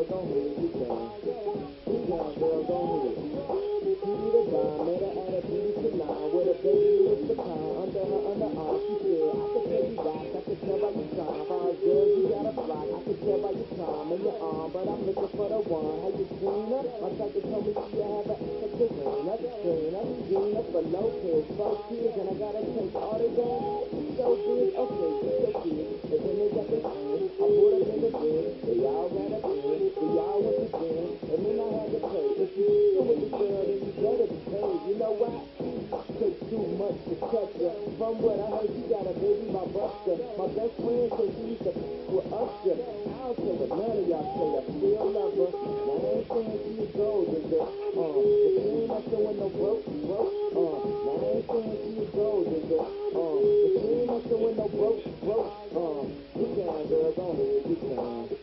go ahead, you can. You can, girl, go ahead. She need a dime, met her at a beauty salon with a baby Louis Vuitton under her underarm. She said, I could tell you guys, I could tell by your charm. Far as girl, you got a flock, I could tell by your charm and your arm, but I'm looking for the one. Have you seen her? My psychic told me she have an extra Serena, Gina for Lopez, 4 kids, and I gotta take all the gas. So good, okay, get your kids, and then they got their friends. I put them in the bed, they all got a bed, we all went to bed, and then I had to pay. If you still with the girl, then you better be paid. You know why? Take too much to touch her. From what I heard, she got a baby by Buster. My best friend said she used to with Usher. I don't care what none of y'all say, I still love her. Now I ain't saying she a gold digger, but she ain't messing with no broke. Now I ain't saying she a gold digger, but she ain't messing with no broke. You can, girl, go ahead, you can.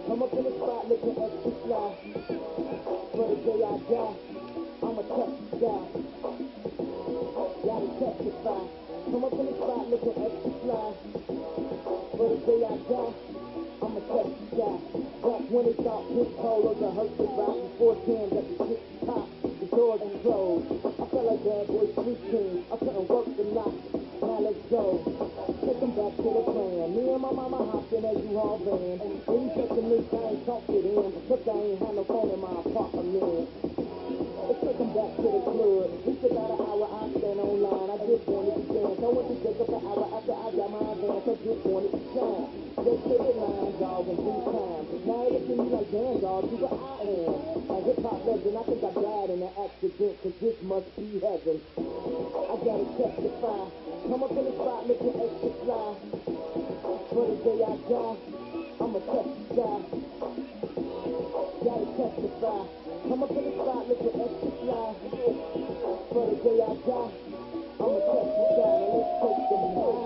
Come up in the spot looking extra fly. For the day I die, I'ma touch the sky. Gotta testify. Come up in the spot looking extra fly. For the day I die, I'ma touch the sky. Back when they thought his polos are hurt to rock before Tim got the shit pop, the doors are closed. I felt like bad boy street king. I couldn't work the night. Now let's go. Take them back to the plan. Me and my mama hopped in that U-Haul van. When you check the mix, I ain't talked to them. Cause I ain't had no phone in my apartment. Let's take them back to the club. It's about an hour I stand online. I just wanted to dance. I went to take up an hour after I got my advance. I just wanted to shine. Just hit the line, dog, in due time. Now everything you like, damn, dog, you what I am. A hip-hop legend, I think I died in an accident. Cause this must be heaven. I gotta testify. Come up in the spot looking extra fly. For the day I die, I'ma touch the sky. Gotta testify. Come up in the spot looking extra fly. For the day I die, I'ma touch the sky. Now let's take them high.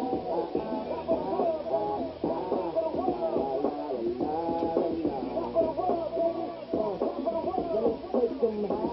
Let's take them high.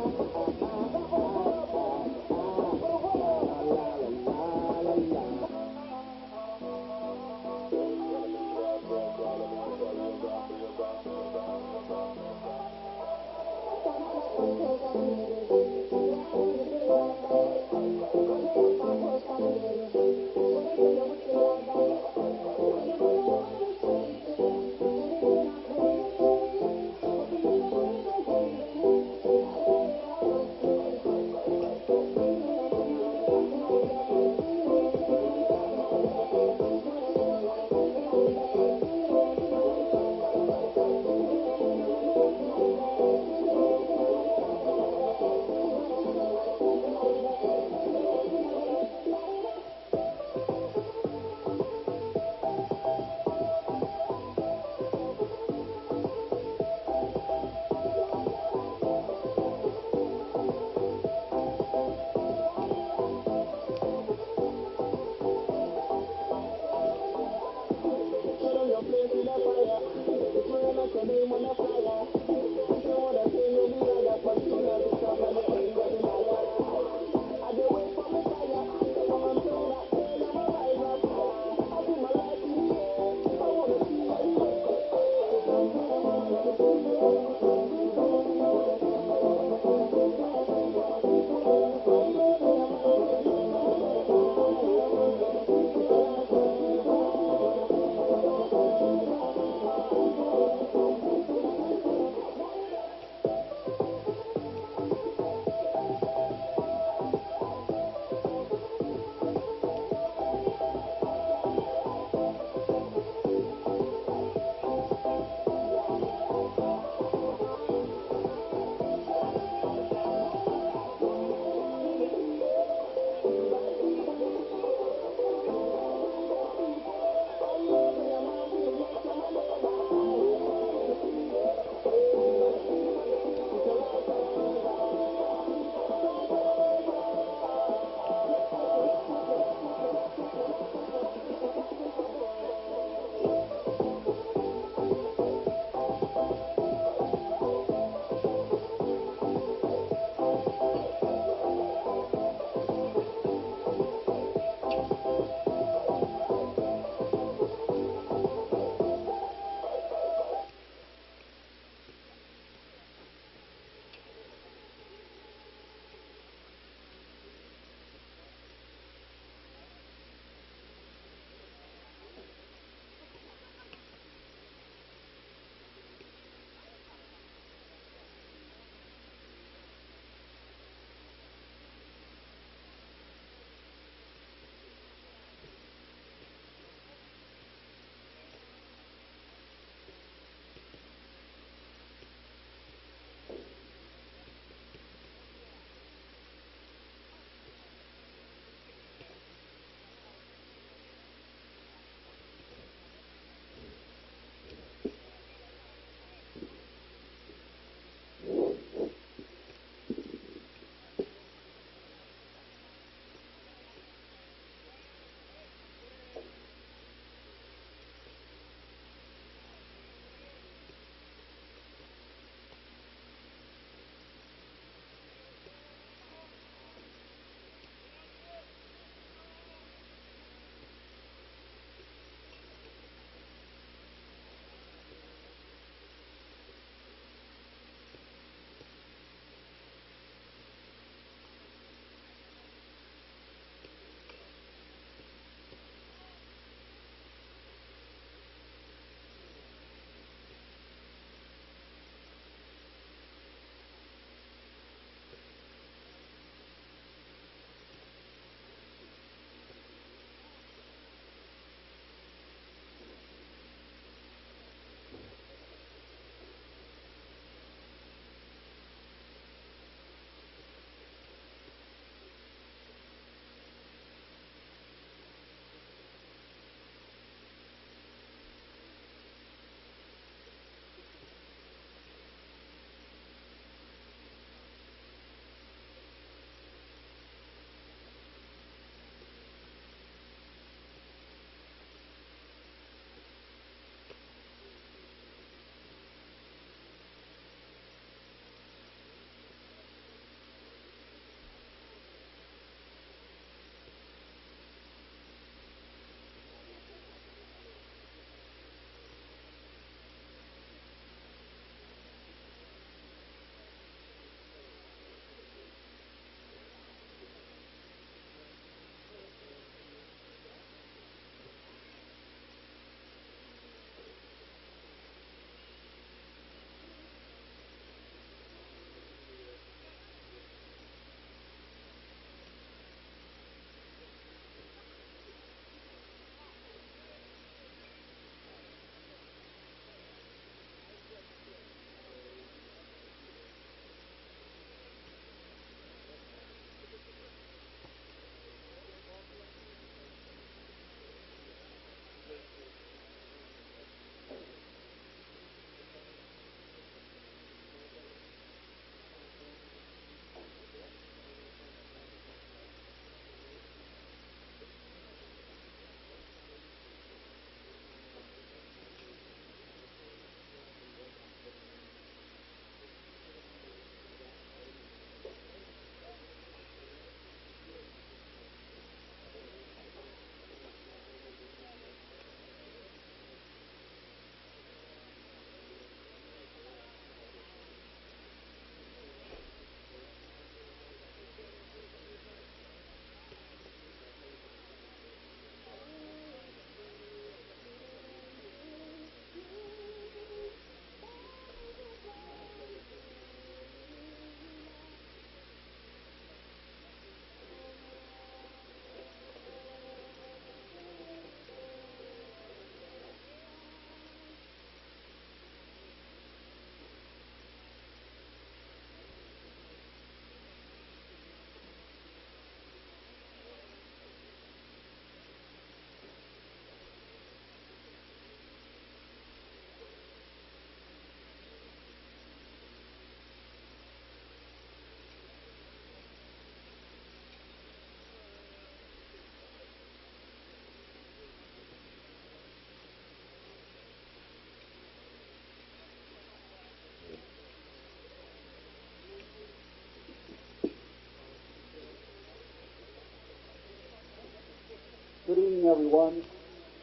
evening, everyone,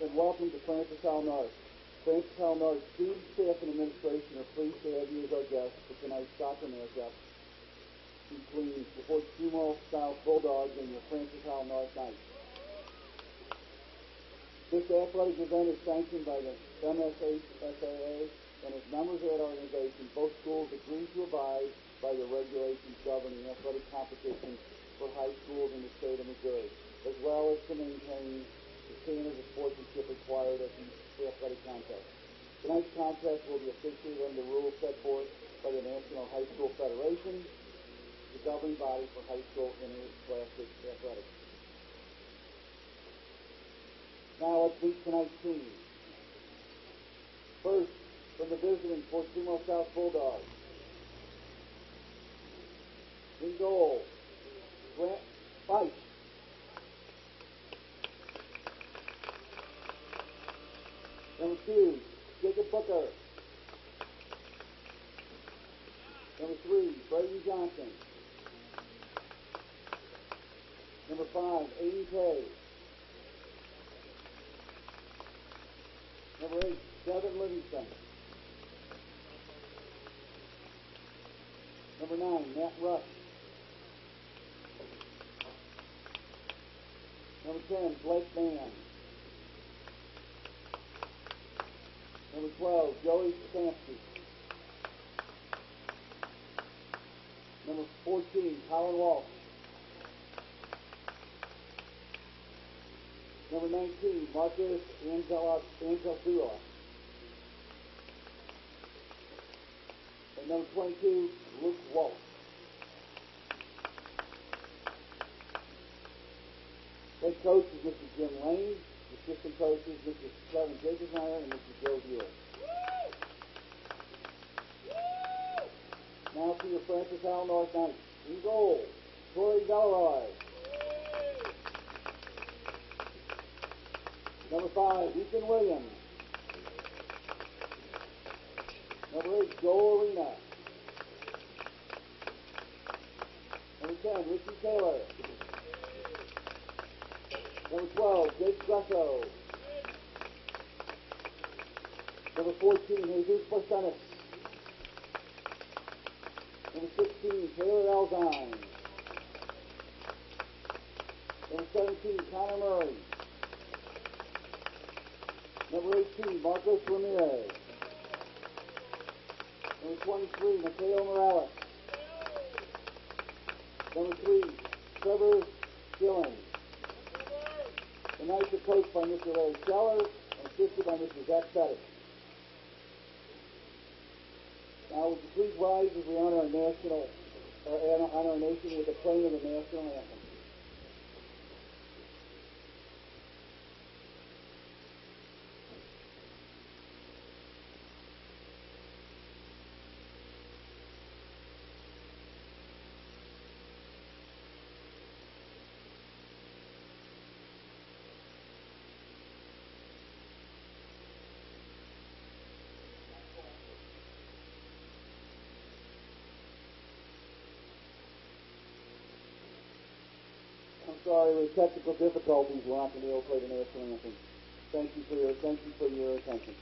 and welcome to Francis Howell North. Francis Howell North student, staff, and administration are pleased to have you as our guest for tonight's soccer matchup between the Zumwalt South Bulldogs and your Francis Howell North Knights. This athletic event is sanctioned by the FHNtoday, and as members of that organization, both schools agree to abide by the regulations governing athletic competition for high schools in the state of Missouri, as well as to maintain the standards of sportsmanship required at these athletic contests. Tonight's contest will be officiated under the rules set forth by the National High School Federation, the governing body for high school interscholastic athletics. Now let's meet tonight's team. First, from the visiting Fort Zumwalt South Bulldogs. In goal, Grant Fife. Number 2, Jacob Booker. Number 3, Brayden Johnson. Number 5, Aiden Kay. Number 8, Devin Livingston. Number 9, Matt Rush. Number 10, Blake Mann. Number 12, Joey Stampsky. Number 14, Colin Walsh. Number 19, Marcus Angelzula. And number 22, Luke Walsh. Head coach is Mr. Jim Lane. Assistant coaches Mr. Kevin Jacobsmeyer and Mr. Joe Hewitt. Now for your Francis Howell North Knights. In goal, Corey Delroy. Number 5, Ethan Williams. Number 8, Joel Arena. Number 10, Richie Taylor. Number 12, Jake Greco. Number 14, Jesus Porcenis. Number 16, Taylor Alzine. Number 17, Connor Murray. Number 18, Marcos Ramirez. Number 23, Mateo Morales. Number 3, Trevor Gillen. The Knights are coached by Mr. Larry Scheller and assisted by Mr. Zach Pettis. Now, would you please rise as we honor our nation with the playing of the national anthem. I'm sorry, with technical difficulties, we're not going to be able to play the national anthem. Thank you for your attention.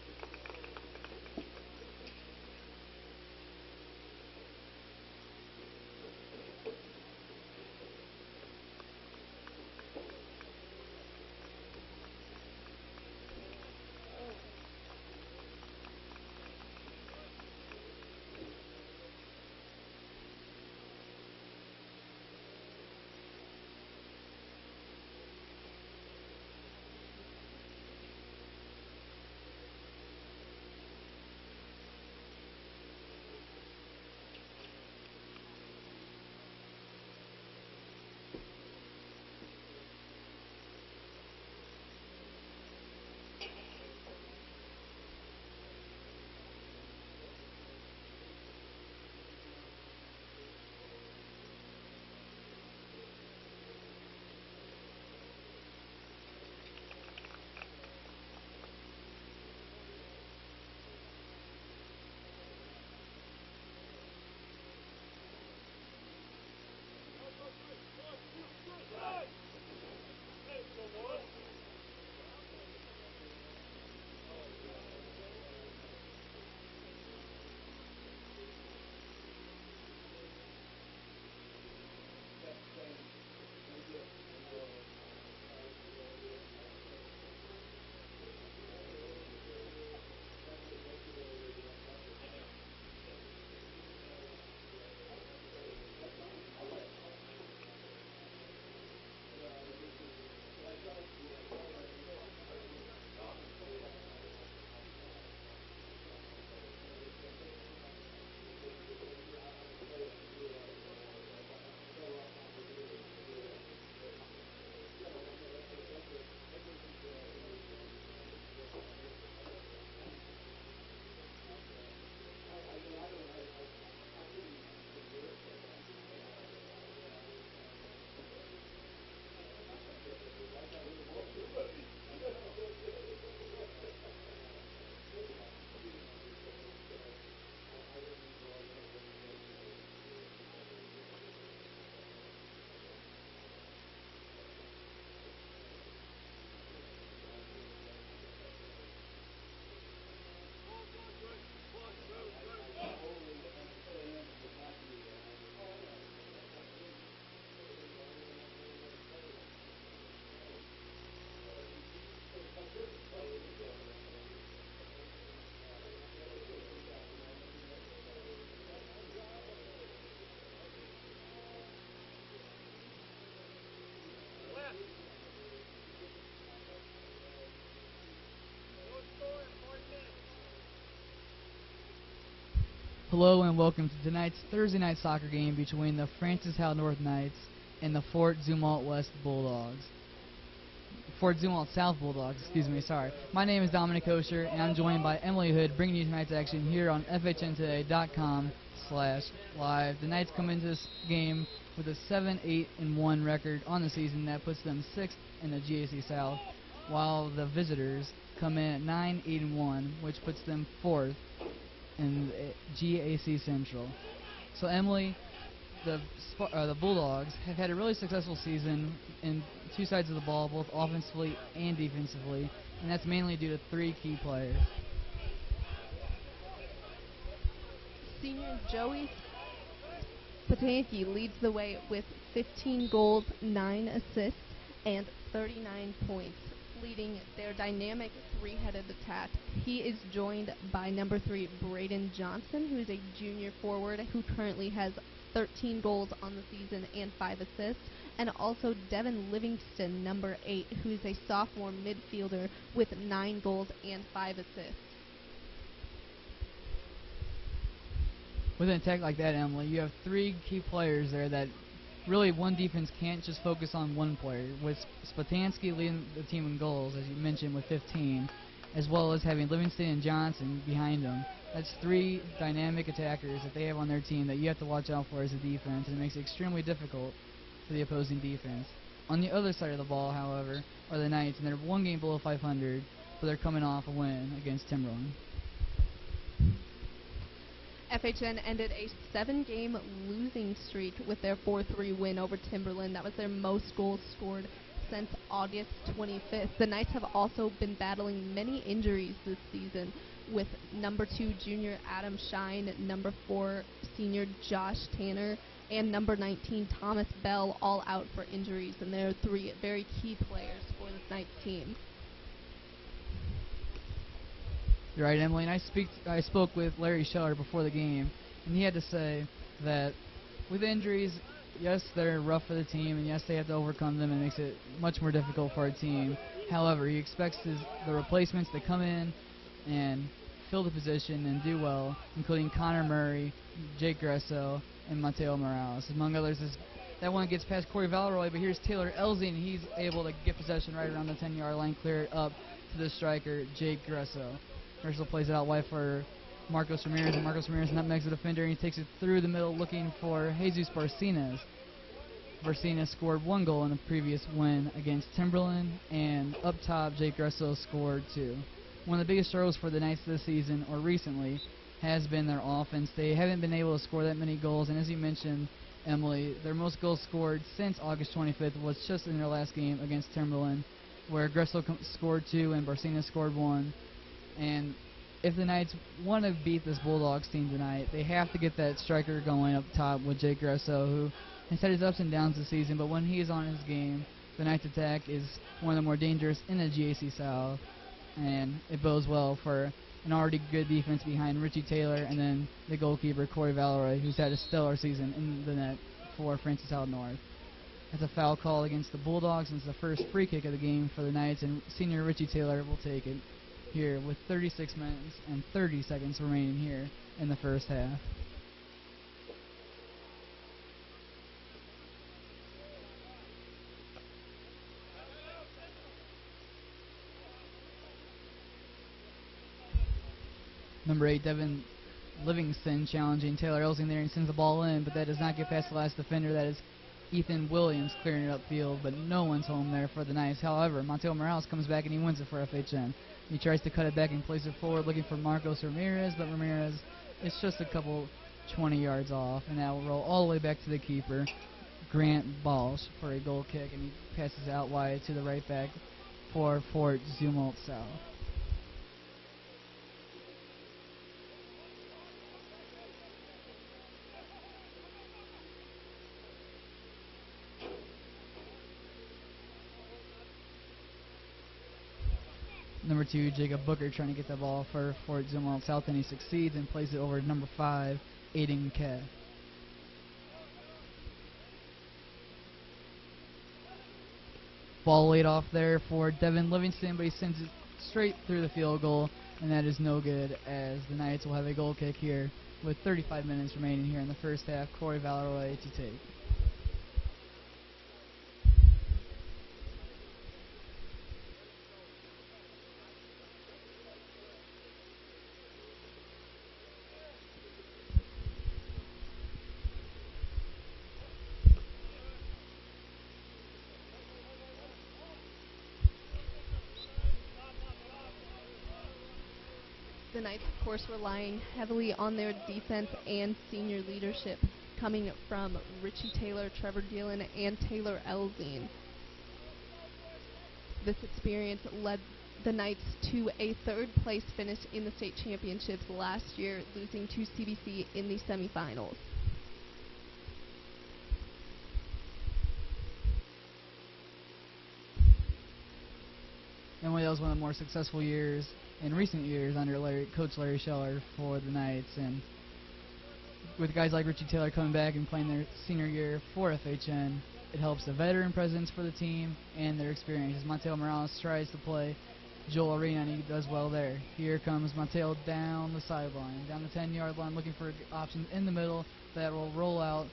Hello and welcome to tonight's Thursday night soccer game between the Francis Howell North Knights and the Fort Zumwalt West Bulldogs. Fort Zumwalt South Bulldogs, excuse me, sorry. My name is Dominic Kosher and I'm joined by Emily Hood bringing you tonight's action here on FHNtoday.com/live. The Knights come into this game with a 7-8-1 record on the season that puts them 6th in the GAC South, while the visitors come in at 9-8-1, which puts them 4th in the GAC Central. So Emily, the Bulldogs have had a really successful season in two sides of the ball, both offensively and defensively, and that's mainly due to 3 key players. Senior Joey Patanke leads the way with 15 goals, 9 assists, and 39 points, leading their dynamic 3-headed attack. He is joined by number 3, Braden Johnson, who is a junior forward who currently has 13 goals on the season and 5 assists, and also Devin Livingston, number 8, who is a sophomore midfielder with 9 goals and 5 assists. With an attack like that, Emily, you have 3 key players there that really one defense can't just focus on one player, with Spatansky leading the team in goals, as you mentioned, with 15, as well as having Livingston and Johnson behind them. That's 3 dynamic attackers that they have on their team that you have to watch out for as a defense, and it makes it extremely difficult for the opposing defense. On the other side of the ball, however, are the Knights, and they're 1 game below 500, but they're coming off a win against Timberland. FHN ended a 7-game losing streak with their 4-3 win over Timberland. That was their most goals scored since August 25th. The Knights have also been battling many injuries this season, with number 2 junior Adam Shine, number 4 senior Josh Tanner, and number 19 Thomas Bell all out for injuries, and they're 3 very key players for this Knights team. You're right, Emily, and I spoke with Larry Scheller before the game, and he had to say that with injuries, yes, they're rough for the team, and yes, they have to overcome them, and it makes it much more difficult for our team. However, he expects the replacements to come in and fill the position and do well, including Connor Murray, Jake Gresso, and Mateo Morales. Among others, that one gets past Corey Valeroy, but here's Taylor Elzing, and he's able to get possession right around the 10-yard line, clear it up to the striker, Jake Gresso. Gresso plays it out wide for Marcos Ramirez, and Marcos Ramirez nutmegs the defender, and he takes it through the middle looking for Jesus Barcenas. Barcenas scored 1 goal in a previous win against Timberland, and up top, Jake Gresso scored 2. One of the biggest struggles for the Knights this season, or recently, has been their offense. They haven't been able to score that many goals, and as you mentioned, Emily, their most goals scored since August 25th was just in their last game against Timberland, where Gresso scored 2 and Barcenas scored 1. And if the Knights want to beat this Bulldogs team tonight, they have to get that striker going up top with Jake Gresso, who has had his ups and downs this season, but when he is on his game, the Knights' attack is one of the more dangerous in the GAC South, and it bodes well for an already good defense behind Richie Taylor and then the goalkeeper Corey Valeroy, who's had a stellar season in the net for Francis Howell North. That's a foul call against the Bulldogs, and it's the first free kick of the game for the Knights, and senior Richie Taylor will take it here with 36 minutes and 30 seconds remaining here in the first half. Number 8, Devin Livingston challenging Taylor Elzing there and sends the ball in, but that does not get past the last defender. That is Ethan Williams clearing it upfield, but no one's home there for the Knights. However, Mateo Morales comes back and he wins it for FHN. He tries to cut it back and plays it forward looking for Marcos Ramirez, but Ramirez is just a couple 20 yards off, and that will roll all the way back to the keeper, Grant Balsh, for a goal kick, and he passes out wide to the right back for Fort Zumwalt South. Number 2, Jacob Booker, trying to get the ball for Fort Zumwalt South, and he succeeds and plays it over to number 5, Aiden Ke. Ball laid off there for Devin Livingston, but he sends it straight through the field goal, and that is no good, as the Knights will have a goal kick here with 35 minutes remaining here in the first half. Corey Valeroy to take. The Knights, of course, relying heavily on their defense and senior leadership coming from Richie Taylor, Trevor Dillon, and Taylor Elzine. This experience led the Knights to a third-place finish in the state championships last year, losing to CBC in the semifinals. And that was one of the more successful years in recent years under Coach Larry Scheller for the Knights. And with guys like Richie Taylor coming back and playing their senior year for FHN, it helps the veteran presence for the team and their experience. As Mateo Morales tries to play Joel Arena, and he does well there. Here comes Mateo down the sideline, down the 10-yard line, looking for options in the middle that will roll out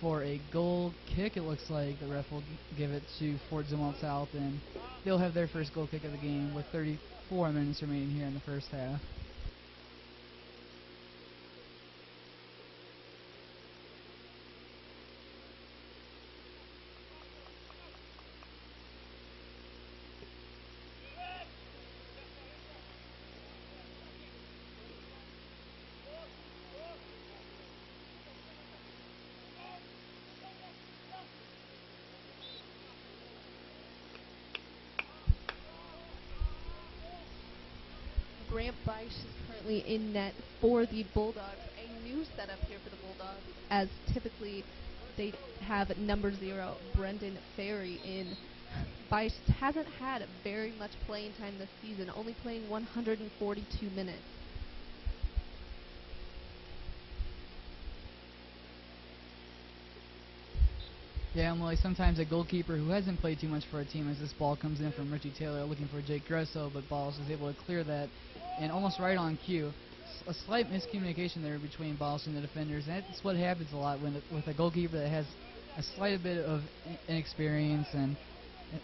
for a goal kick. It looks like the ref will give it to Fort Zumwalt South, and they'll have their first goal kick of the game with 34 minutes remaining here in the first half. Grant Beisch is currently in net for the Bulldogs. A new setup here for the Bulldogs, as typically they have number 0, Brendan Ferry, in. Beisch hasn't had very much playing time this season, only playing 142 minutes. Yeah, Emily, sometimes a goalkeeper who hasn't played too much for a team, as this ball comes in from Richie Taylor looking for Jake Gresso, but Balls is able to clear that, and almost right on cue. A slight miscommunication there between Balls and the defenders, and that's what happens a lot with a goalkeeper that has a slight bit of inexperience, and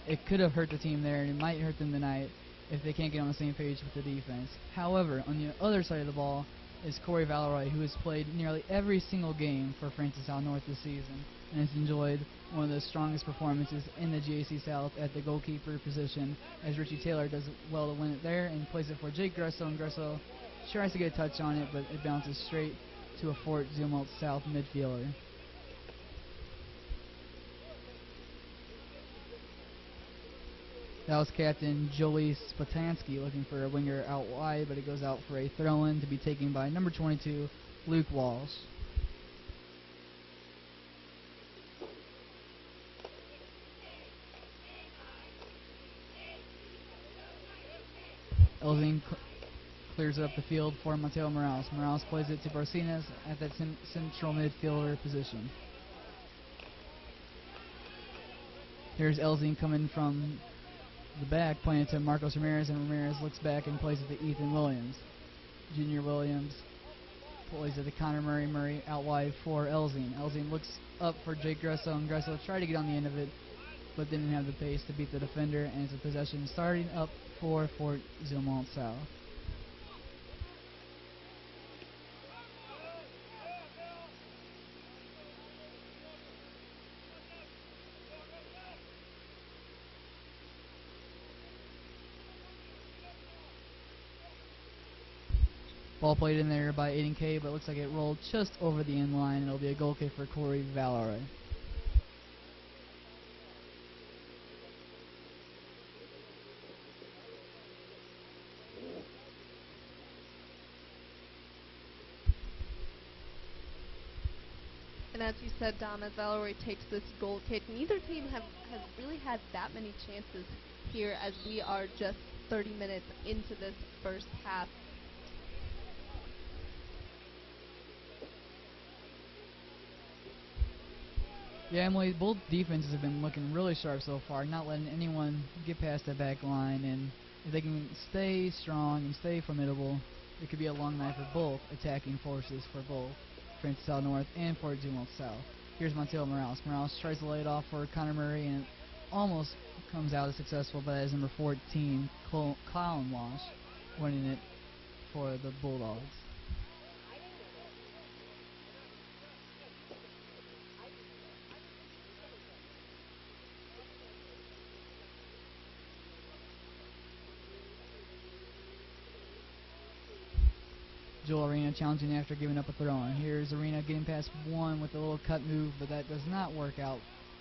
it could have hurt the team there, and it might hurt them tonight if they can't get on the same page with the defense. However, on the other side of the ball is Corey Valeroy, who has played nearly every single game for Francis South North this season, and has enjoyed one of the strongest performances in the GAC South at the goalkeeper position, as Richie Taylor does well to win it there and plays it for Jake Gresso, and Gresso tries to get a touch on it, but it bounces straight to a Fort Zumwalt South midfielder. That was captain Joey Spatansky looking for a winger out wide, but it goes out for a throw-in to be taken by number 22, Luke Walsh. Elving clears up the field for Mateo Morales. Morales plays it to Barcinas at that central midfielder position. Here's Elzing coming from the back, playing it to Marcos Ramirez, and Ramirez looks back and plays it to Ethan Williams. Junior Williams plays it to Connor Murray. Murray out wide for Elzing. Elzing looks up for Jake Gresso, and Gresso tried to get on the end of it, but didn't have the pace to beat the defender, and it's a possession starting up for Fort Zumwalt South. Ball played in there by Aiden Kay, but it looks like it rolled just over the end line. It'll be a goal kick for Corey Valeroy. And as you said, Dom, as Valeroy takes this goal kick, neither team has really had that many chances here, as we are just 30 minutes into this first half. Yeah, Emily, both defenses have been looking really sharp so far, not letting anyone get past that back line, and if they can stay strong and stay formidable, it could be a long night for both attacking forces for both Francis South North and for Zumwalt South. Here's Monteo Morales. Morales tries to lay it off for Connor Murray, and it almost comes out as successful, but as number 14, Colin Walsh, winning it for the Bulldogs. Joel Arena challenging after giving up a throw in. Here's Arena getting past one with a little cut move, but that does not work out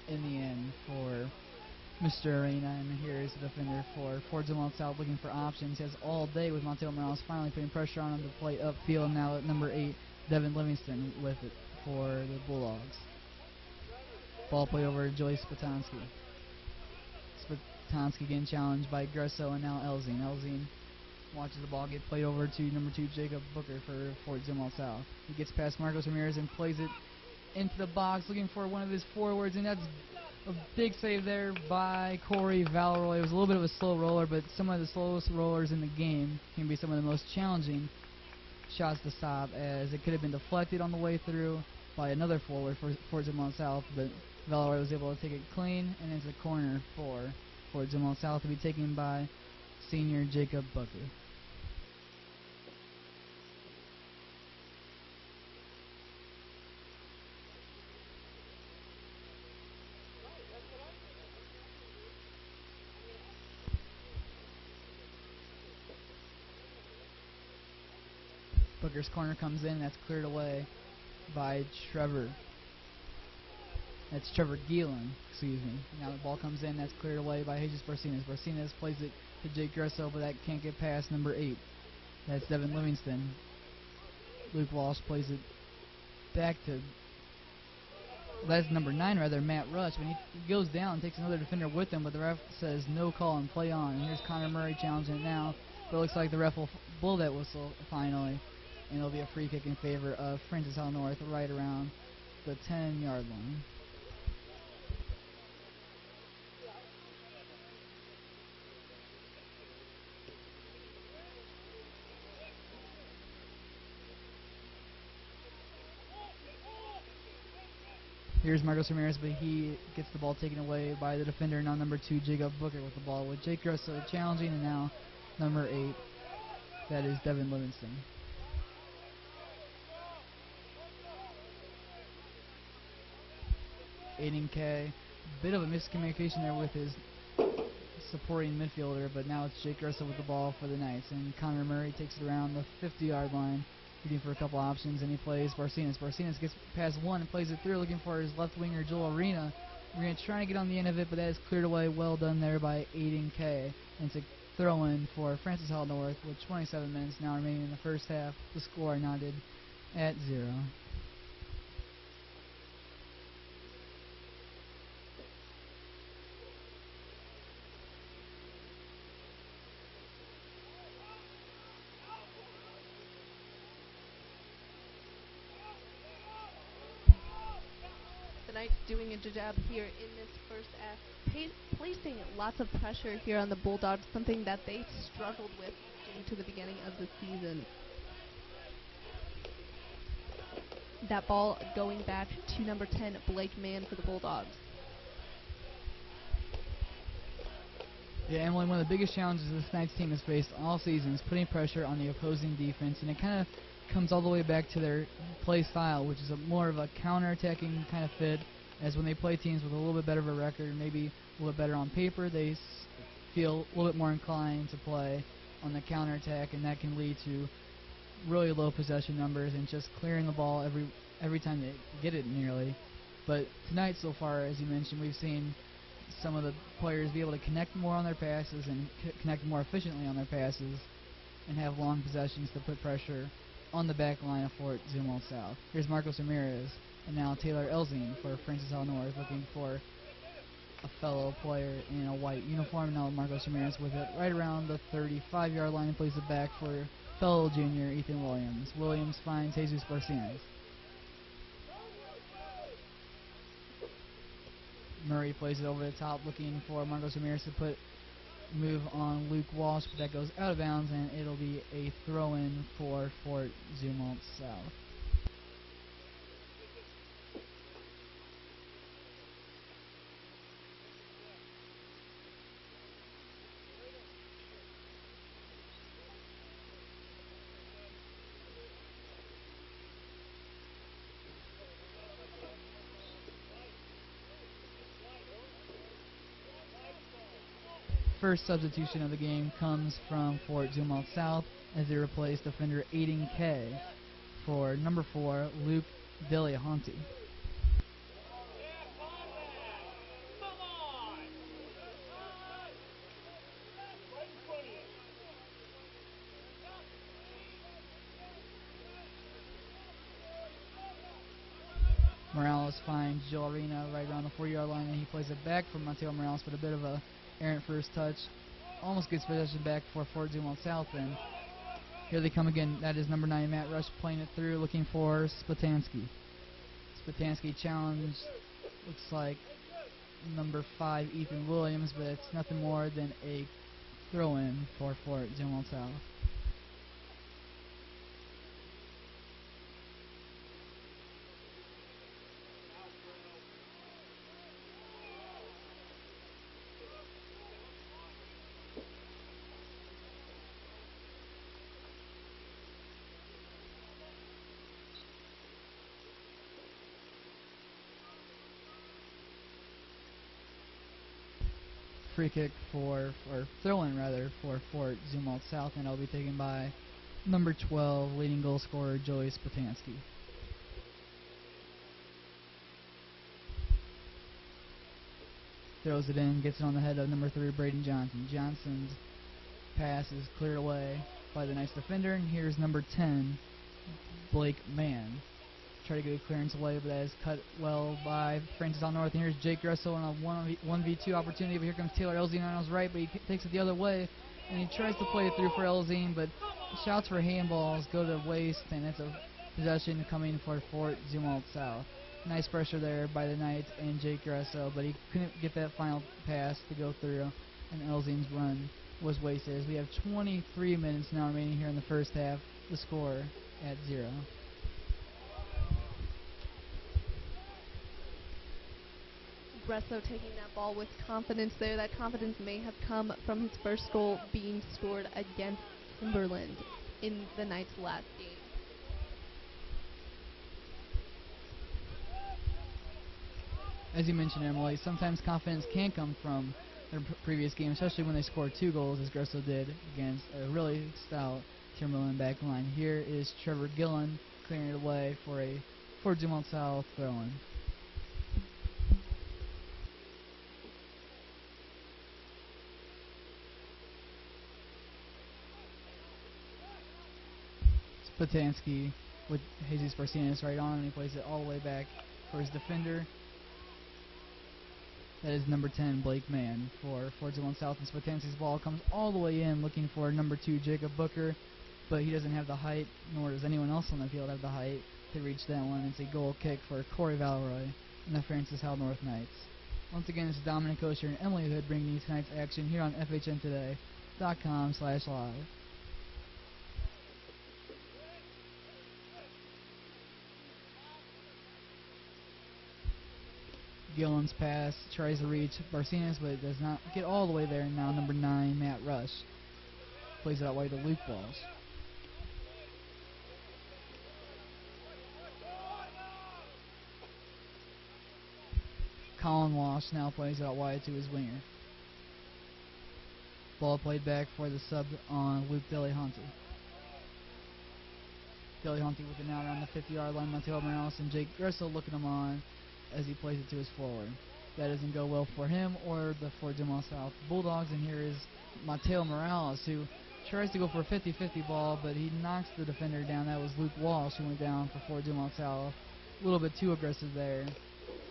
in the end for Mr. Arena. And here's the defender for Fort Zumwalt South looking for options. He has all day with Monteo Morales finally putting pressure on him to play upfield. Now at number 8, Devin Livingston with it for the Bulldogs. Ball play over to Joey Spatansky. Spatansky getting challenged by Gresso and now Elzine. Elzine watches the ball get played over to number 2, Jacob Booker for Fort Zumwalt South. He gets past Marcos Ramirez and plays it into the box looking for one of his forwards, and that's a big save there by Corey Valeroy. It was a little bit of a slow roller, but some of the slowest rollers in the game can be some of the most challenging shots to stop, as it could have been deflected on the way through by another forward for Fort Zumwalt South, but Valeroy was able to take it clean and into the corner for Fort Zumwalt South to be taken by senior Jacob Booker. Booker's corner comes in, that's cleared away by Trevor. That's Trevor Geelan, excuse me. Now the ball comes in, that's cleared away by Jesus Barcinas. Barcinas plays it to Jake Gresso, but that can't get past number 8. That's Devin Livingston. Luke Walsh plays it back to, well, that's number 9 rather, Matt Rush. When he goes down, takes another defender with him, but the ref says no call and play on. And here's Connor Murray challenging it now, but it looks like the ref will blow that whistle finally, and it'll be a free kick in favor of Francis Hall North right around the 10-yard line. Here's Marcos Ramirez, but he gets the ball taken away by the defender, now number 2, Jacob Booker with the ball, with Jake Gresso challenging, and now number 8, that is Devin Livingston. Aiden K, bit of a miscommunication there with his supporting midfielder, but now it's Jake Gresso with the ball for the Knights, and Connor Murray takes it around the 50-yard line, looking for a couple options, and he plays Barcinas. Barcinas gets past one and plays it through, looking for his left winger, Joel Arena. Arena trying to get on the end of it, but that is cleared away. Well done there by Aiden K. And it's a throw-in for Francis Hall North with 27 minutes now remaining in the first half. The score knotted at 0. The Knights doing a good job here in this first half, placing lots of pressure here on the Bulldogs, something that they struggled with into the beginning of the season. That ball going back to number 10, Blake Mann for the Bulldogs. Yeah, Emily, one of the biggest challenges this Knights team has faced all season is putting pressure on the opposing defense, and it kind of comes all the way back to their play style, which is more of a counter-attacking kind of fit, as when they play teams with a little bit better of a record, maybe a little bit better on paper, they feel a little bit more inclined to play on the counter-attack, and that can lead to really low possession numbers and just clearing the ball every time they get it nearly. But tonight so far, as you mentioned, we've seen some of the players be able to connect more on their passes and connect more efficiently on their passes and have long possessions to put pressure on the back line of Fort Zumwalt South. Here's Marcos Ramirez, and now Taylor Elzine for Francis Hall North, looking for a fellow player in a white uniform. Now Marcos Ramirez with it right around the 35-yard line and plays it back for fellow junior Ethan Williams. Williams finds Jesus Barcinas. Murray plays it over the top, looking for Marcos Ramirez to put move on Luke Walsh, but that goes out of bounds, and it'll be a throw-in for Fort Zumwalt South. First substitution of the game comes from Fort Zumwalt South as they replace defender Aiden Kay for number 4, Luke Dilihanti. Morales finds Joe Arena right around the 4-yard line, and he plays it back for Mateo Morales, but a bit of a errant first touch. Almost gets possession back for Fort Zumwalt South, and here they come again. That is number 9, Matt Rush, playing it through, looking for Spatansky. Spatansky challenged, looks like number 5, Ethan Williams, but it's nothing more than a throw-in for Fort Zumwalt South. Free kick or throw-in rather, for Fort Zumwalt South, and it'll be taken by number 12, leading goal scorer Joey Spatansky. Throws it in, gets it on the head of number 3, Braden Johnson. Johnson's pass is cleared away by the nice defender, and here's number 10, Blake Mann. Try to get a clearance away, but that is cut well by Francis Al North. And here's Jake Russell on a 1v2 opportunity, but here comes Taylor Elzine on his right, but he takes it the other way, and he tries to play it through for Elzine, but shouts for handballs go to waste, and it's a possession coming for Fort Zumwalt South. Nice pressure there by the Knights and Jake Russell, but he couldn't get that final pass to go through, and Elzine's run was wasted. As we have 23 minutes now remaining here in the first half, the score at 0. Gresso taking that ball with confidence there. That confidence may have come from his first goal being scored against Timberland in the Knights' last game. As you mentioned, Emily, sometimes confidence can come from their previous game, especially when they scored 2 goals, as Gresso did against a really stout Timberland back line. Here is Trevor Gillen clearing it away for a Fort Zumwalt South throw-in. Spatansky with Jesus Barcinas right on, and he plays it all the way back for his defender. That is number 10, Blake Mann, for Fort Zumwalt South, and Spatansky's ball comes all the way in, looking for number 2, Jacob Booker, but he doesn't have the height, nor does anyone else on the field have the height to reach that one. It's a goal kick for Corey Valroy and the Francis Howell North Knights. Once again, it's Dominic Kosher and Emily Hood bringing you tonight's action here on FHNtoday.com/live. Gillen's pass tries to reach Barcinas, but it does not get all the way there. And now number 9, Matt Rush, plays it out wide to Luke Walsh. Colin Walsh now plays it out wide to his winger. Ball played back for the sub on Luke Dilihanti. Dilihanti with it now around the 50-yard line. Mateo Morales and Jake Gresso looking him on as he plays it to his forward. That doesn't go well for him or the Fort Zumwalt South Bulldogs, and here is Mateo Morales, who tries to go for a 50-50 ball, but he knocks the defender down. That was Luke Walsh who went down for Fort Zumwalt South. A little bit too aggressive there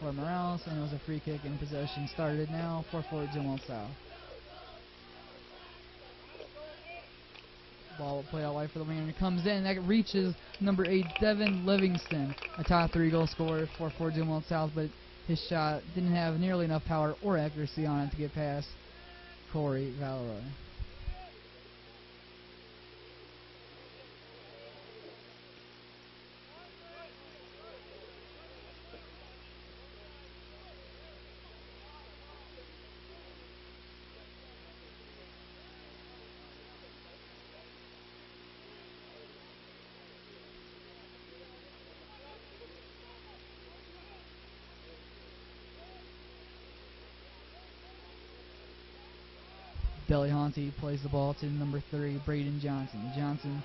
for Morales, and it was a free kick, and possession started now for Fort Zumwalt South. Ball played out wide for the winger, and it comes in. That reaches number 8, Devin Livingston, a top 3 goal scorer for Fort Zumwalt South, but his shot didn't have nearly enough power or accuracy on it to get past Corey Valeroy. Delehanty plays the ball to number 3, Braden Johnson. Johnson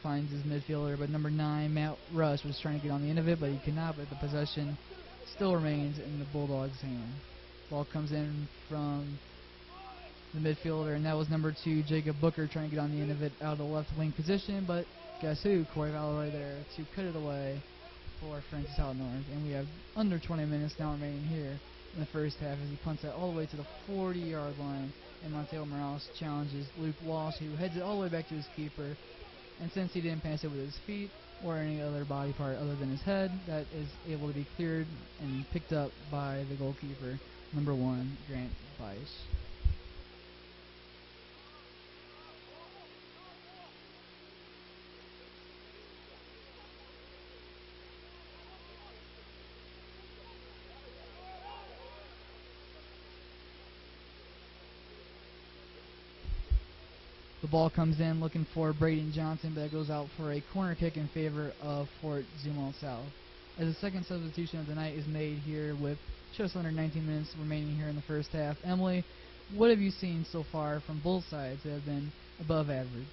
finds his midfielder, but number 9, Matt Rush, was trying to get on the end of it, but he could not, but the possession still remains in the Bulldogs' hand. Ball comes in from the midfielder, and that was number 2, Jacob Booker, trying to get on the end of it out of the left wing position, but guess who? Corey Valeroy there to cut it away for Francis Howell North, and we have under 20 minutes now remaining here in the first half as he punts it all the way to the 40-yard line, and Mateo Morales challenges Luke Walsh, who heads it all the way back to his keeper, and since he didn't pass it with his feet or any other body part other than his head, that is able to be cleared and picked up by the goalkeeper, number 1, Grant Bice. The ball comes in looking for Braden Johnson, but it goes out for a corner kick in favor of Fort Zumwalt South. As the second substitution of the night is made here with just under 19 minutes remaining here in the first half. Emily, what have you seen so far from both sides that have been above average?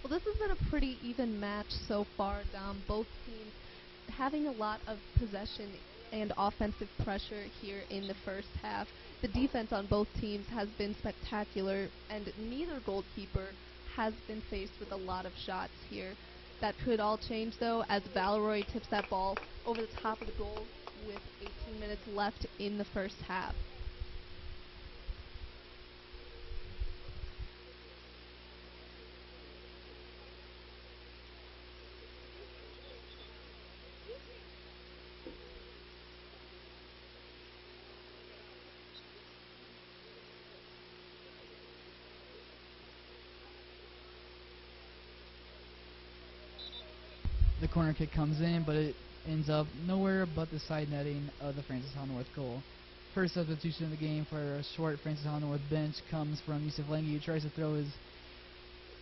Well, this has been a pretty even match so far. Both teams having a lot of possession and offensive pressure here in the first half. The defense on both teams has been spectacular, and neither goalkeeper has been faced with a lot of shots here. That could all change, though, as Valeroy tips that ball over the top of the goal with 18 minutes left in the first half. The corner kick comes in, but it ends up nowhere but the side netting of the Francis Howell North goal. First substitution of the game for a short Francis Howell North bench comes from Yusuf Lengi, who tries to throw his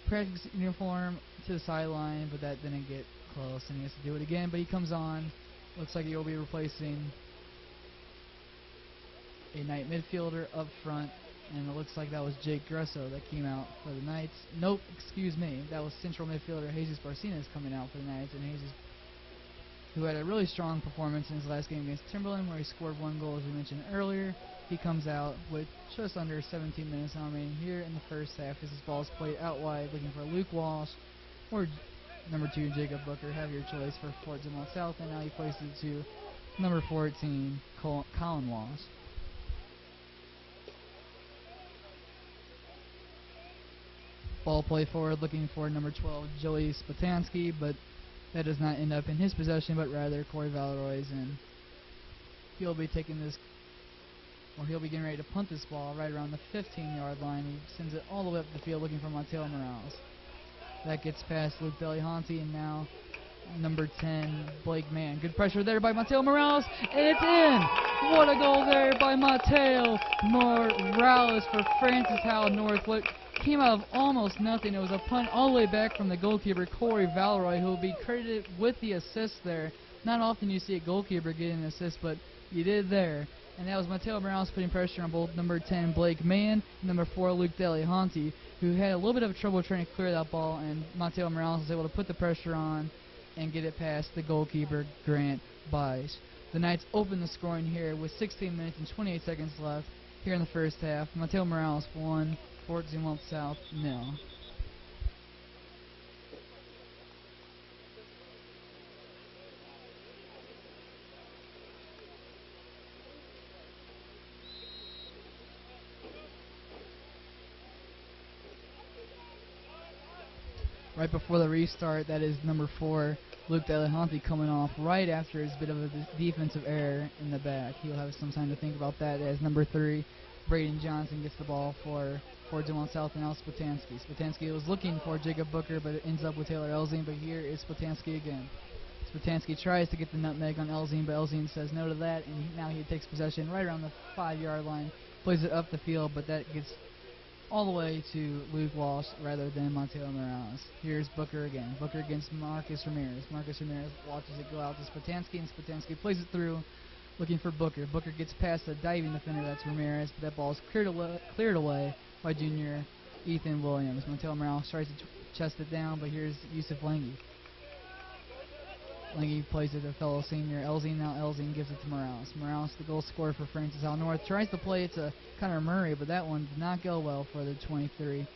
practice uniform to the sideline, but that didn't get close, and he has to do it again. But he comes on. Looks like he will be replacing a Knight midfielder up front, and it looks like that was Jake Gresso that came out for the Knights. Nope, excuse me. That was central midfielder Jesus Barcinas coming out for the Knights, and Jesus, who had a really strong performance in his last game against Timberland, where he scored 1 goal, as we mentioned earlier. He comes out with just under 17 minutes now remaining here in the first half as his ball is played out wide, looking for Luke Walsh or number 2, Jacob Booker. Have your choice for Fort Zumwalt South, and now he places it to number 14, Colin Walsh. Ball play forward, looking for number 12, Joey Spatansky, but that does not end up in his possession, but rather Corey Valeroy's, and he'll be taking this, or he'll be getting ready to punt this ball right around the 15-yard line. He sends it all the way up the field looking for Mateo Morales. That gets past Luke Delehanty, and now number 10, Blake Mann. Good pressure there by Mateo Morales, and it's in! What a goal there by Mateo Morales for Francis Howell North. What came out of almost nothing. It was a punt all the way back from the goalkeeper, Corey Valeroy, who will be credited with the assist there. Not often you see a goalkeeper getting an assist, but you did there. And that was Mateo Morales putting pressure on both number 10, Blake Mann, and number 4, Luke Delehanty, who had a little bit of trouble trying to clear that ball, and Mateo Morales was able to put the pressure on and get it past the goalkeeper, Grant Bice. The Knights open the scoring here with 16 minutes and 28 seconds left here in the first half. Mateo Morales 1, Fort Zumwalt South 0. Right before the restart, that is number 4, Luke Delehanty, coming off right after his bit of a defensive error in the back. He'll have some time to think about that as number 3, Braden Johnson gets the ball for Zumwalt South, and now Sputansky. Sputansky was looking for Jacob Booker, but it ends up with Taylor Elzine, but here is Sputansky again. Sputansky tries to get the nutmeg on Elzine, but Elzine says no to that, and now he takes possession right around the 5-yard line, plays it up the field, but that gets all the way to Luke Walsh rather than Mateo Morales. Here's Booker again. Booker against Marcus Ramirez. Marcus Ramirez watches it go out to Sputansky, and Sputansky plays it through, looking for Booker. Booker gets past the diving defender, that's Ramirez, but that ball is cleared away by junior Ethan Williams. Mateo Morales tries to chest it down, but here's Yusuf Langi. Langi plays it to fellow senior Elzine. Now Elzine gives it to Morales. Morales, the goal scorer for Francis Howell North, tries to play it to Connor Murray, but that one did not go well for the 23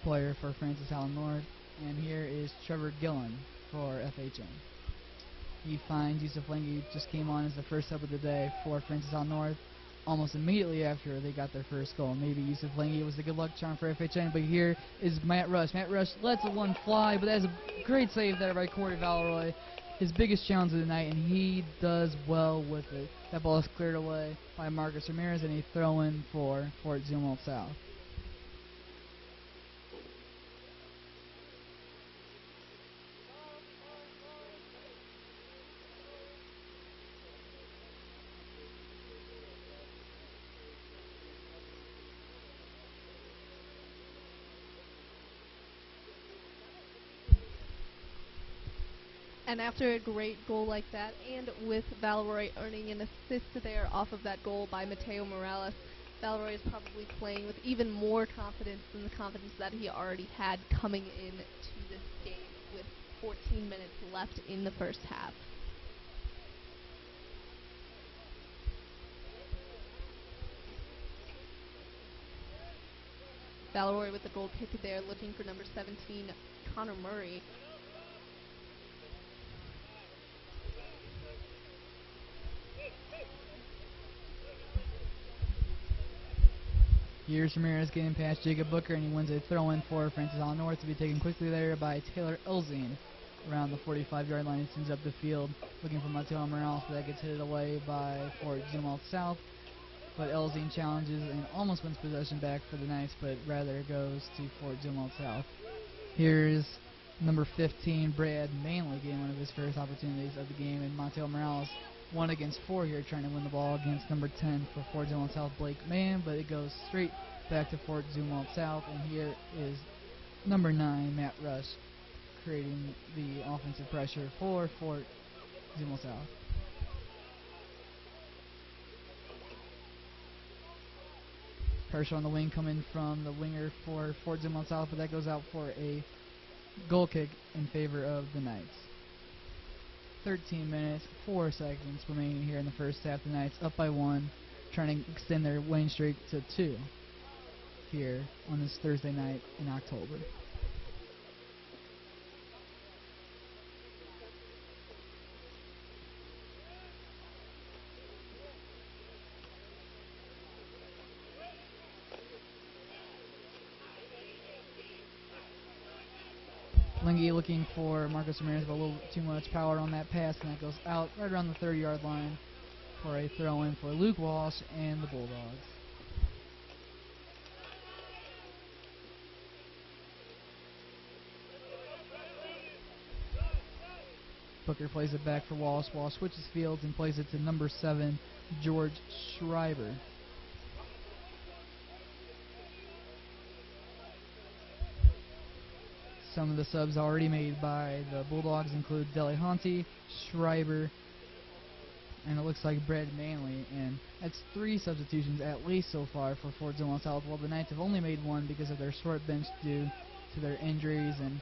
player for Francis Howell North. And here is Trevor Gillen for FHN. He finds Yusuf Langi, just came on as the first sub of the day for Francis Howell North almost immediately after they got their first goal. Maybe Yusuf Langi was the good luck charm for FHN, but here is Matt Rush. Matt Rush lets one fly, but that is a great save there by Corey Valeroy, his biggest challenge of the night, and he does well with it. That ball is cleared away by Marcus Ramirez, and a throw-in for Fort Zumwalt South. And after a great goal like that, and with Valeroy earning an assist there off of that goal by Mateo Morales, Valeroy is probably playing with even more confidence than the confidence that he already had coming into this game with 14 minutes left in the first half. Valeroy with the goal kick there, looking for number 17, Connor Murray. Here's Ramirez getting past Jacob Booker, and he wins a throw-in for Francis Howell North to be taken quickly there by Taylor Elzine around the 45-yard line. He sends up the field looking for Mateo Morales, but that gets hit away by Fort Zumwalt South. But Elzine challenges and almost wins possession back for the Knights, but rather goes to Fort Zumwalt South. Here's number 15, Brad Manley, getting one of his first opportunities of the game, and Mateo Morales 1 against 4 here, trying to win the ball against number 10 for Fort Zumwalt South, Blake Mann, but it goes straight back to Fort Zumwalt South, and here is number 9, Matt Rush, creating the offensive pressure for Fort Zumwalt South. Pressure on the wing coming from the winger for Fort Zumwalt South, but that goes out for a goal kick in favor of the Knights. 13 minutes, 4 seconds remaining here in the first half. The Knights up by 1, trying to extend their winning streak to 2 here on this Thursday night in October. Lingy looking for Marcus Ramirez, but a little too much power on that pass, and that goes out right around the 30-yard line for a throw-in for Luke Walsh and the Bulldogs. Booker plays it back for Walsh. Walsh switches fields and plays it to number 7, George Schreiber. Some of the subs already made by the Bulldogs include Delehanty, Schreiber, and it looks like Brad Manley. And that's 3 substitutions at least so far for Fort Zumwalt South. Well, the Knights have only made 1 because of their short bench due to their injuries, and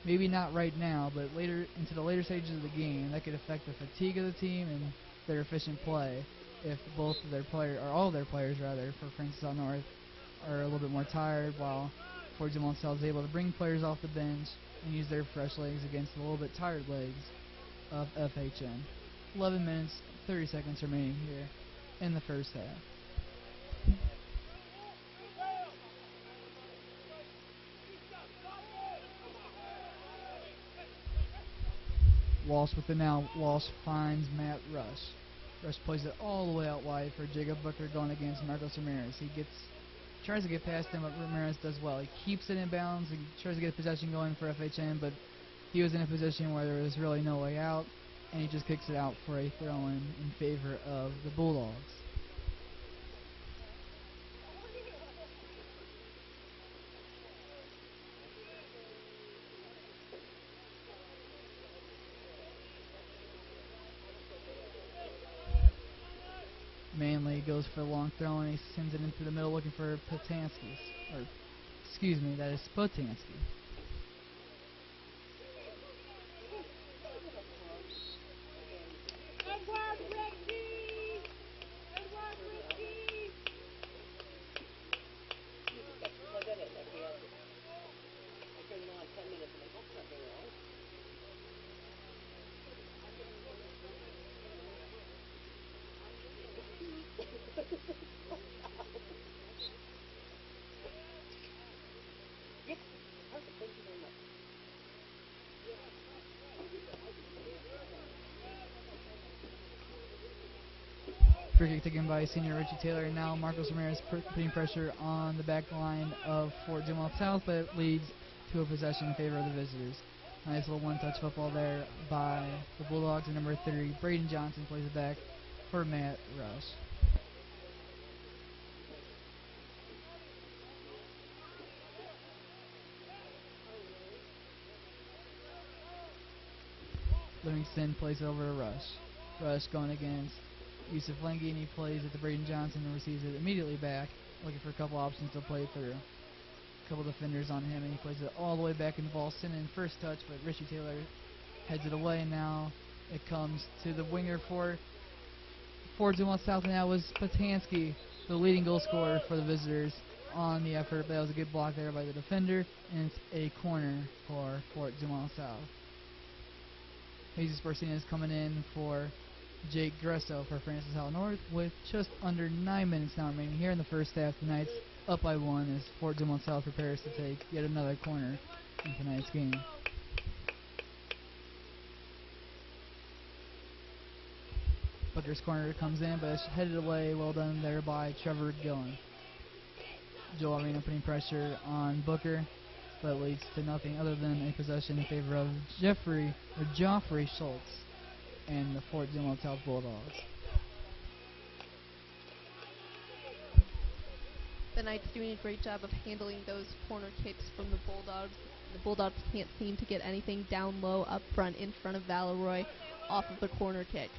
maybe not right now, but later into the later stages of the game, that could affect the fatigue of the team and their efficient play if both of their players, or all of their players rather, for Francis Howell North are a little bit more tired, while Fort Zumwalt South is able to bring players off the bench and use their fresh legs against the little bit tired legs of FHN. 11 minutes, 30 seconds remaining here in the first half. Walsh with it now. Walsh finds Matt Rush. Rush plays it all the way out wide for Jacob Booker going against Marcos Ramirez. He tries to get past him, but Ramirez does well. He keeps it in bounds and tries to get a possession going for FHN, but he was in a position where there was really no way out, and he just kicks it out for a throw-in in favor of the Bulldogs. Manley goes for the long throw, and he sends it into the middle looking for Potansky. Or, excuse me, that is Potansky. Free kick taken by senior Richie Taylor, and now Marcos Ramirez putting pressure on the back line of Fort Zumwalt South, but it leads to a possession in favor of the visitors. Nice little one-touch football there by the Bulldogs, and number 3, Braden Johnson, plays it back for Matt Rush. Livingston plays it over to Rush. Rush going against Yusuf Lengi, and he plays it to Braden Johnson and receives it immediately back, looking for a couple options to play through. A couple defenders on him, and he plays it all the way back in Boston in first touch, but Richie Taylor heads it away, and now it comes to the winger for Fort Zumwalt South, and that was Potansky, the leading goal scorer for the visitors on the effort. That was a good block there by the defender, and it's a corner for Fort Zumwalt South. Jesus Barcina is coming in for Jake Gresso for Francis Howell North with just under 9 minutes now remaining here in the first half. The Knights up by 1 as Fort Zumwalt South prepares to take yet another corner in tonight's game. Booker's corner comes in, but it's headed away. Well done there by Trevor Gillen. Joel Arena putting pressure on Booker, but leads to nothing other than a possession in favor of Joffrey Schultz and the Fort Zumwalt South Bulldogs. The Knights doing a great job of handling those corner kicks from the Bulldogs. The Bulldogs can't seem to get anything down low up front in front of Valeroy off of the corner kick.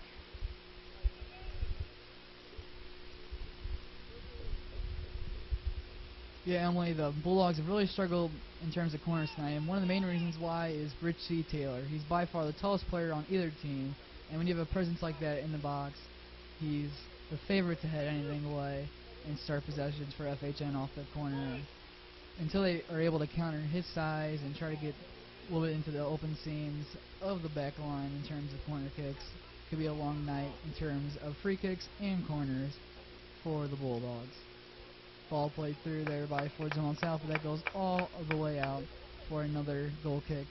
Yeah, Emily, the Bulldogs have really struggled in terms of corners tonight, and one of the main reasons why is Richie Taylor. He's by far the tallest player on either team, and when you have a presence like that in the box, he's the favorite to head anything away and start possessions for FHN off the corner. Until they are able to counter his size and try to get a little bit into the open seams of the back line in terms of corner kicks, could be a long night in terms of free kicks and corners for the Bulldogs. Ball played through there by Fort Zumwalt South, but that goes all of the way out for another goal kick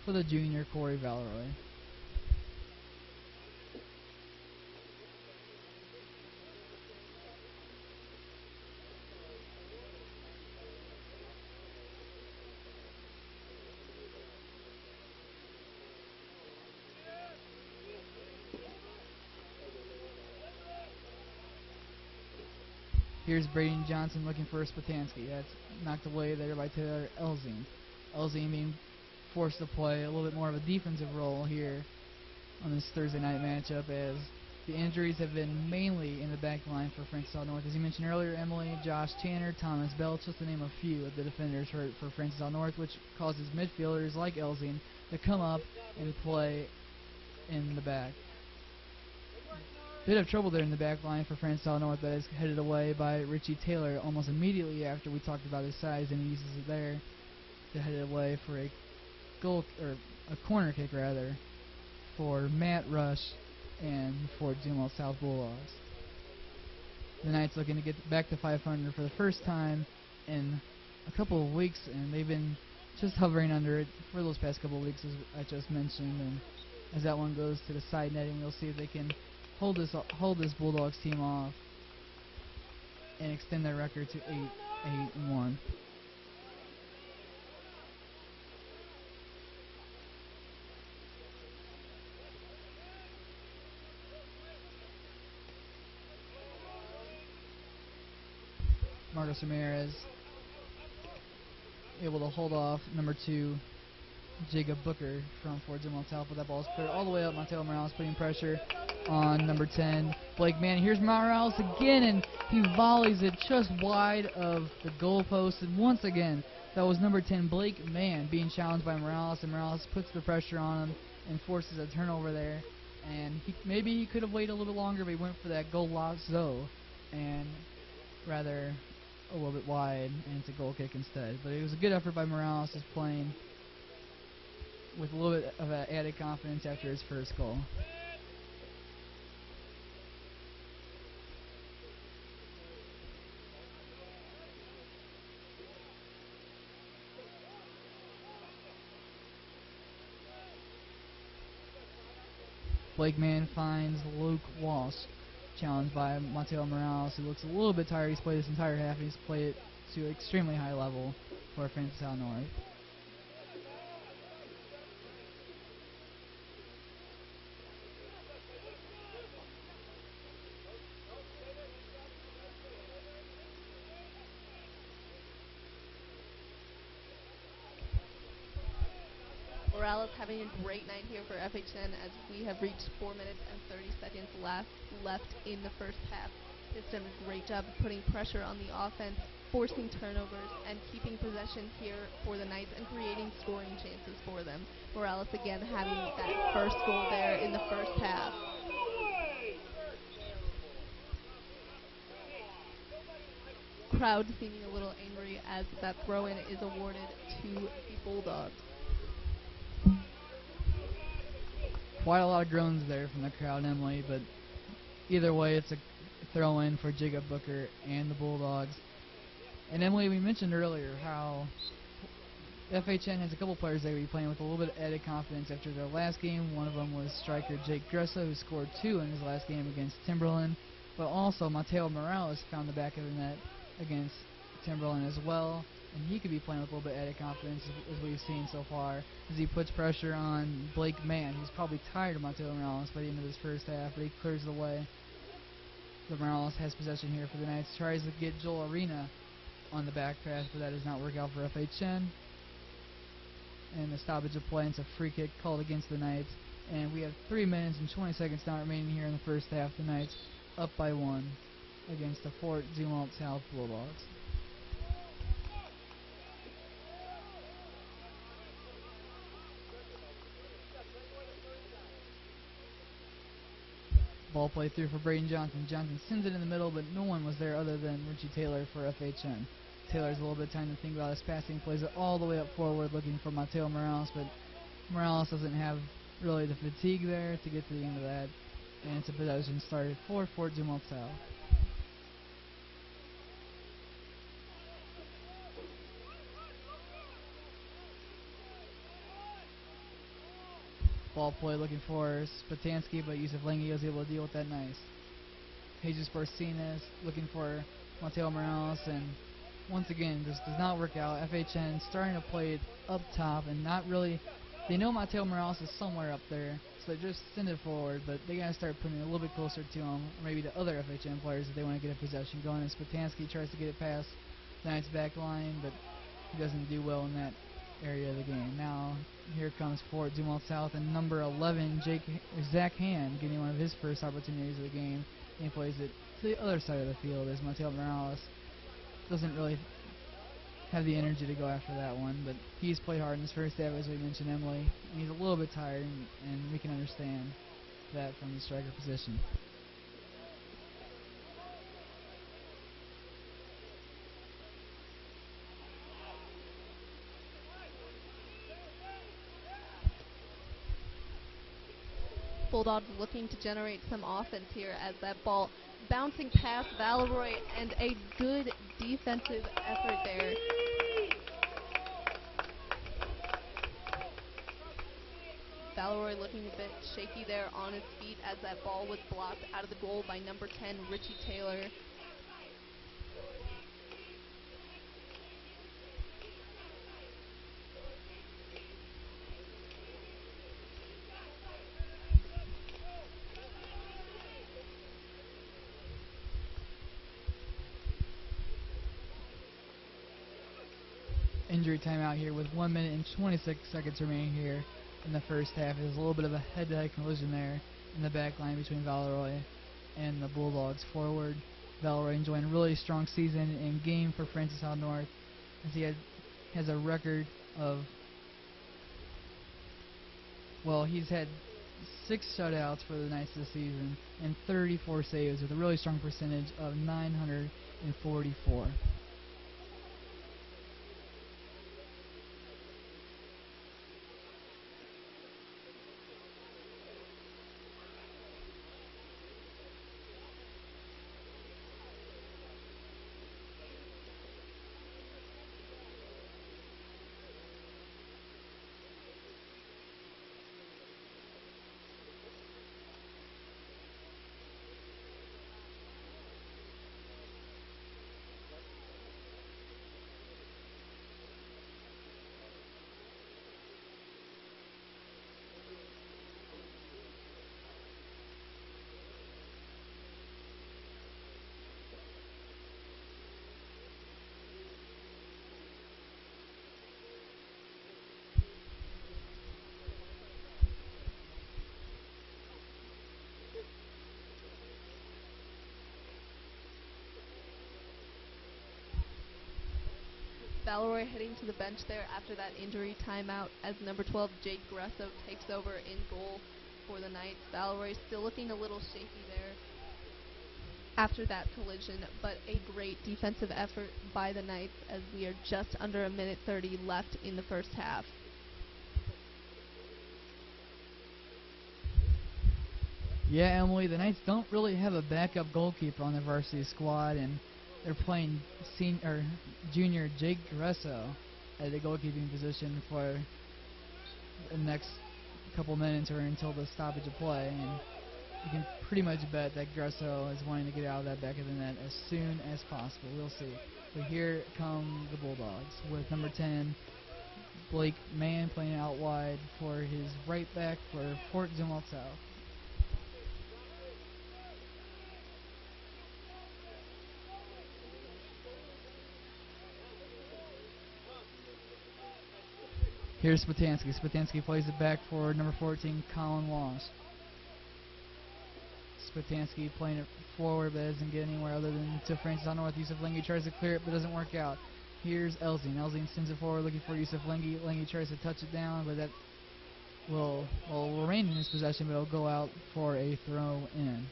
for the junior Corey Valeroy. Here's Braden Johnson looking for Spatansky. That's knocked away there by Taylor Elzine. Elzine being forced to play a little bit more of a defensive role here on this Thursday night matchup, as the injuries have been mainly in the back line for Francis Howell North. As you mentioned earlier, Emily, Josh Tanner, Thomas Bell, just to name a few of the defenders hurt for Francis Howell North, which causes midfielders like Elzine to come up and play in the back. Bit of trouble there in the back line for Francis Howell North, but is headed away by Richie Taylor almost immediately after we talked about his size, and he uses it there to head it away for a goal, or a corner kick rather, for Matt Rush and Fort Zumwalt South Bulldogs. The Knights looking to get back to 500 for the first time in a couple of weeks, and they've been just hovering under it for those past couple of weeks, as I just mentioned. And as that one goes to the side netting, we'll see if they can hold this Bulldogs team off and extend their record to 8-1. Marcos Ramirez able to hold off number 2 Jacob Booker from Fort Zumwalt South, but that ball is cleared all the way up. Mateo Morales putting pressure on number 10 Blake Mann. Here's Morales again, and he volleys it just wide of the goalpost. And once again, that was number 10 Blake Mann being challenged by Morales, and Morales puts the pressure on him and forces a turnover there. And maybe he could have waited a little bit longer, but he went for that goal lazo, and rather a little bit wide, and it's a goal kick instead. But it was a good effort by Morales, just playing with a little bit of added confidence after his first goal. Blake Mann finds Luke Walsh, challenged by Mateo Morales, who looks a little bit tired. He's played this entire half, and he's played it to an extremely high level for Francis Howell North. Morales having a great night here for FHN as we have reached 4 minutes and 30 seconds left in the first half. He's done a great job of putting pressure on the offense, forcing turnovers, and keeping possession here for the Knights and creating scoring chances for them. Morales again having that first goal there in the first half. Crowd seeming a little angry as that throw-in is awarded to the Bulldogs. Quite a lot of groans there from the crowd, Emily, but either way, it's a throw-in for Jacob Booker and the Bulldogs. And Emily, we mentioned earlier how FHN has a couple players they will be playing with a little bit of added confidence after their last game. One of them was striker Jake Gressa, who scored 2 in his last game against Timberland, but also Mateo Morales found the back of the net against Timberland as well, and he could be playing with a little bit added confidence as we've seen so far as he puts pressure on Blake Mann. He's probably tired of Mateo Morales by the end of this first half, but he clears the way. But Morales has possession here for the Knights, tries to get Joel Arena on the back pass, but that does not work out for FHN. And the stoppage of play, and it's a free kick called against the Knights. And we have 3 minutes and 20 seconds now remaining here in the first half. The Knights up by 1 against the Fort Zumwalt South Bulldogs. Ball played through for Braden Johnson. Johnson sends it in the middle, but no one was there other than Richie Taylor for FHN. Taylor's a little bit of time to think about his passing, plays it all the way up forward looking for Mateo Morales, but Morales doesn't have really the fatigue there to get to the end of that, and it's a possession started for Fort Zumwalt South. Ball play looking for Spatansky, but Yusuf Lengi was able to deal with that nice. Jesus Barcinas looking for Mateo Morales, and once again, this does not work out. FHN starting to play it up top and not really. They know Mateo Morales is somewhere up there, so they just send it forward, but they got to start putting it a little bit closer to him, or maybe to other FHN players if they want to get a possession going. And Spatansky tries to get it past the Knights back line, but he doesn't do well in that area of the game. Now, here comes Fort Zumwalt South, and number 11, Zach Hand, getting one of his first opportunities of the game. And he plays it to the other side of the field as Mateo Morales doesn't really have the energy to go after that one, but he's played hard in his first half, as we mentioned, Emily, and he's a little bit tired, and we can understand that from the striker position. Bulldogs looking to generate some offense here as that ball bouncing past Valeroy, and a good defensive effort there. Valeroy looking a bit shaky there on his feet as that ball was blocked out of the goal by number 10, Richie Taylor. Injury timeout here with 1 minute and 26 seconds remaining here in the first half. There's a little bit of a head-to-head collision there in the back line between Valeroy and the Bulldogs forward. Valeroy enjoying a really strong season in game for Francis Howell North, as he has a record of, well, he's had 6 shutouts for the Knights this season and 34 saves with a really strong percentage of 944. Valeroy heading to the bench there after that injury timeout as number 12, Jake Gresso, takes over in goal for the Knights. Valeroy still looking a little shaky there after that collision, but a great defensive effort by the Knights as we are just under a minute 30 left in the first half. Yeah, Emily, the Knights don't really have a backup goalkeeper on their varsity squad, and they're playing junior Jake Gresso at the goalkeeping position for the next couple minutes or until the stoppage of play. And you can pretty much bet that Gresso is wanting to get out of that back of the net as soon as possible. We'll see. But here come the Bulldogs with number 10, Blake Mann, playing out wide for his right back for Fort Zumwalt South. Here's Spatansky. Spatansky plays it back for number 14, Colin Walsh. Spatansky playing it forward, but doesn't get anywhere other than to Francis on North. Yusuf Lengi tries to clear it, but doesn't work out. Here's Elzine. Elzine sends it forward, looking for Yusuf Lengi. Lengi tries to touch it down, but that will remain in his possession, but it'll go out for a throw in.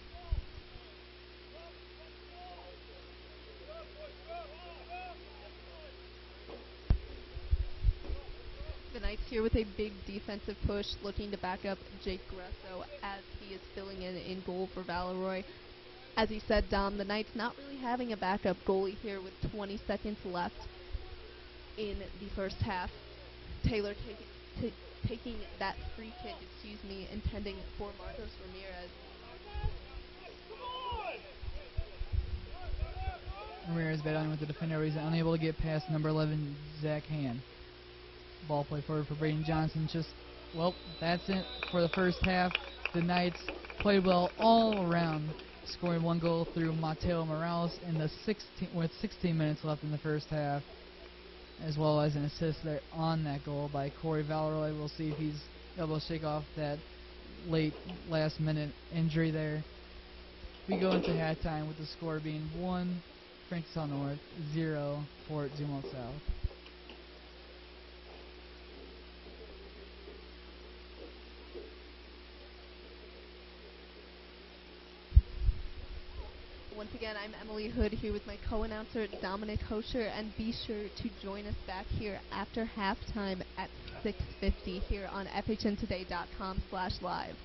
The Knights here with a big defensive push, looking to back up Jake Gresso as he is filling in goal for Valeroy. As he said, Dom, the Knights not really having a backup goalie here with 20 seconds left in the first half. Taylor taking that free kick, intending for Marcos Ramirez. Ramirez battling with the defender. He's unable to get past number 11, Zach Hand. Ball play forward for Braden Johnson. That's it for the first half. The Knights played well all around, scoring 1 goal through Mateo Morales with 16 minutes left in the first half, as well as an assist there on that goal by Corey Valeroy. We'll see if he's able to shake off that last-minute injury there. We go into halftime with the score being 1 Francis Howell North, 0 Fort Zumwalt South. Once again, I'm Emily Hood here with my co-announcer Dominic Hosher, and be sure to join us back here after halftime at 6:50 here on FHNtoday.com/live.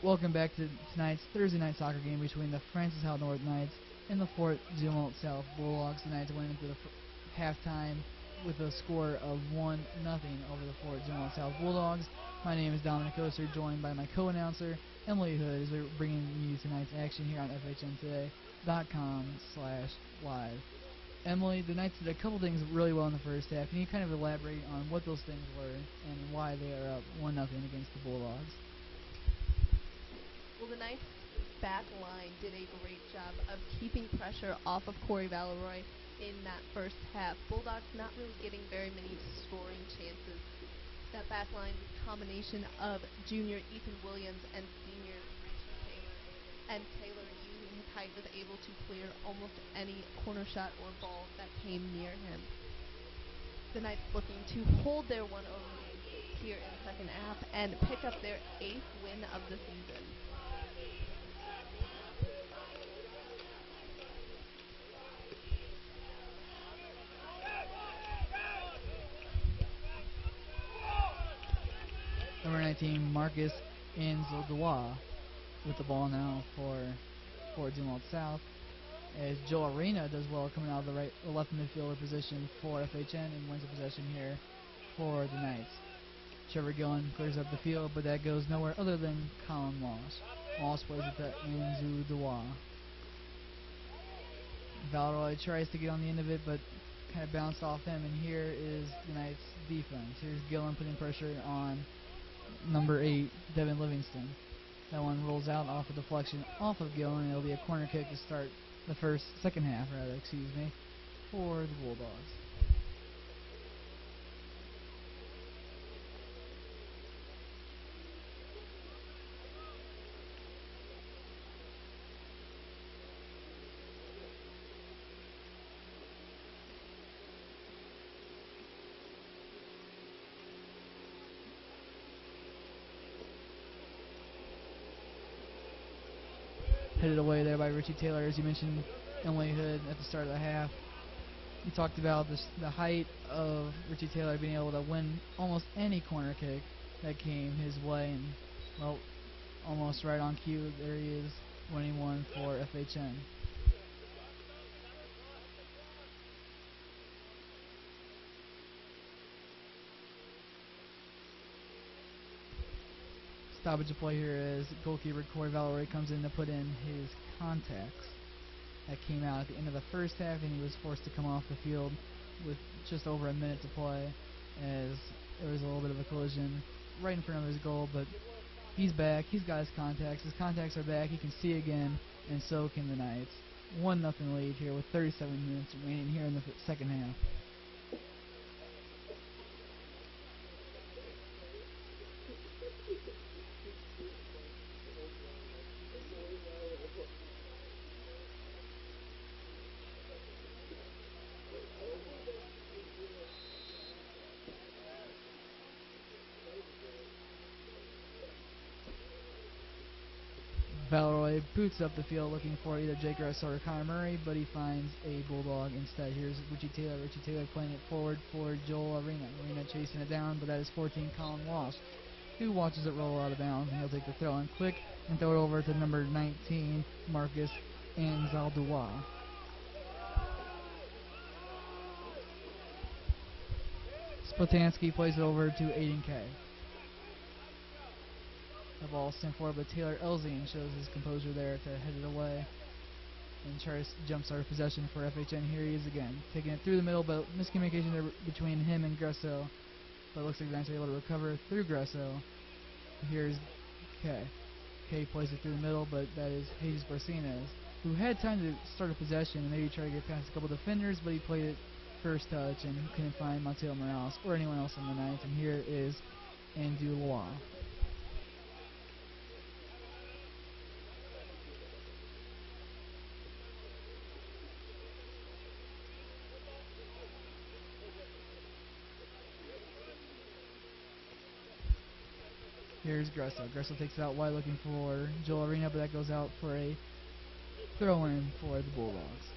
Welcome back to tonight's Thursday night soccer game between the Francis Howell North Knights and the Fort Zumwalt South Bulldogs. The Knights went into the halftime with a score of 1-0 over the Fort Zumwalt South Bulldogs. My name is Dominic Oster, joined by my co-announcer, Emily Hood, as we're bringing you tonight's action here on FHNtoday.com/live. Emily, the Knights did a couple things really well in the first half. Can you kind of elaborate on what those things were and why they are up 1-0 against the Bulldogs? Well, the Knights' back line did a great job of keeping pressure off of Corey Valeroy in that first half. Bulldogs not really getting very many scoring chances. That back line combination of junior Ethan Williams and senior Richie Taylor. And Taylor, using his height, was able to clear almost any corner shot or ball that came near him. The Knights looking to hold their 1-0 lead here in the second half and pick up their 8th win of the season. Number 19, Marcus Anzaldua with the ball now for Zumwalt South. As Joe Arena does well coming out of the left midfielder position for FHN and wins the possession here for the Knights. Trevor Gillen clears up the field, but that goes nowhere other than Colin Walsh. Walsh plays it to Anzaldua. Valeroy tries to get on the end of it, but kind of bounced off him, and here is the Knights' defense. Here's Gillen putting pressure on number 8, Devin Livingston. That one rolls out off a deflection off of Gillen. It'll be a corner kick to start the second half, for the Bulldogs. Headed away there by Richie Taylor, as you mentioned, Emily Hood at the start of the half. You talked about the height of Richie Taylor being able to win almost any corner kick that came his way, and, well, almost right on cue, there he is, winning one for FHN. Stoppage of play here as goalkeeper Corey Valeroy comes in to put in his contacts. That came out at the end of the first half, and he was forced to come off the field with just over a minute to play, as there was a little bit of a collision right in front of his goal, but he's back. He's got his contacts. His contacts are back. He can see again, and so can the Knights. 1-0 lead here with 37 minutes remaining here in the second half. Valeroy boots up the field looking for either Jake Russ or Connor Murray, but he finds a Bulldog instead. Here's Richie Taylor. Richie Taylor playing it forward for Joel Arena. Arena chasing it down, but that is 14 Colin Walsh, who watches it roll out of bounds, and he'll take the throw in quick and throw it over to number 19, Marcus Anzaldua. Spotansky plays it over to Aiden Kay. The ball sent forward, but Taylor Elzine shows his composure there to head it away and tries to jumpstart possession for FHN. Here he is again, taking it through the middle, but miscommunication there between him and Gresso. But it looks like the Knights are able to recover through Gresso. Here's Kay. Kay plays it through the middle, but that is Jesus Barcinez, who had time to start a possession and maybe try to get past a couple defenders, but he played it first touch and couldn't find Mateo Morales or anyone else on the Knights. And here is Anzaldua. Here's Gresso. Gresso takes it out wide looking for Joel Arena, but that goes out for a throw-in for the Bulldogs.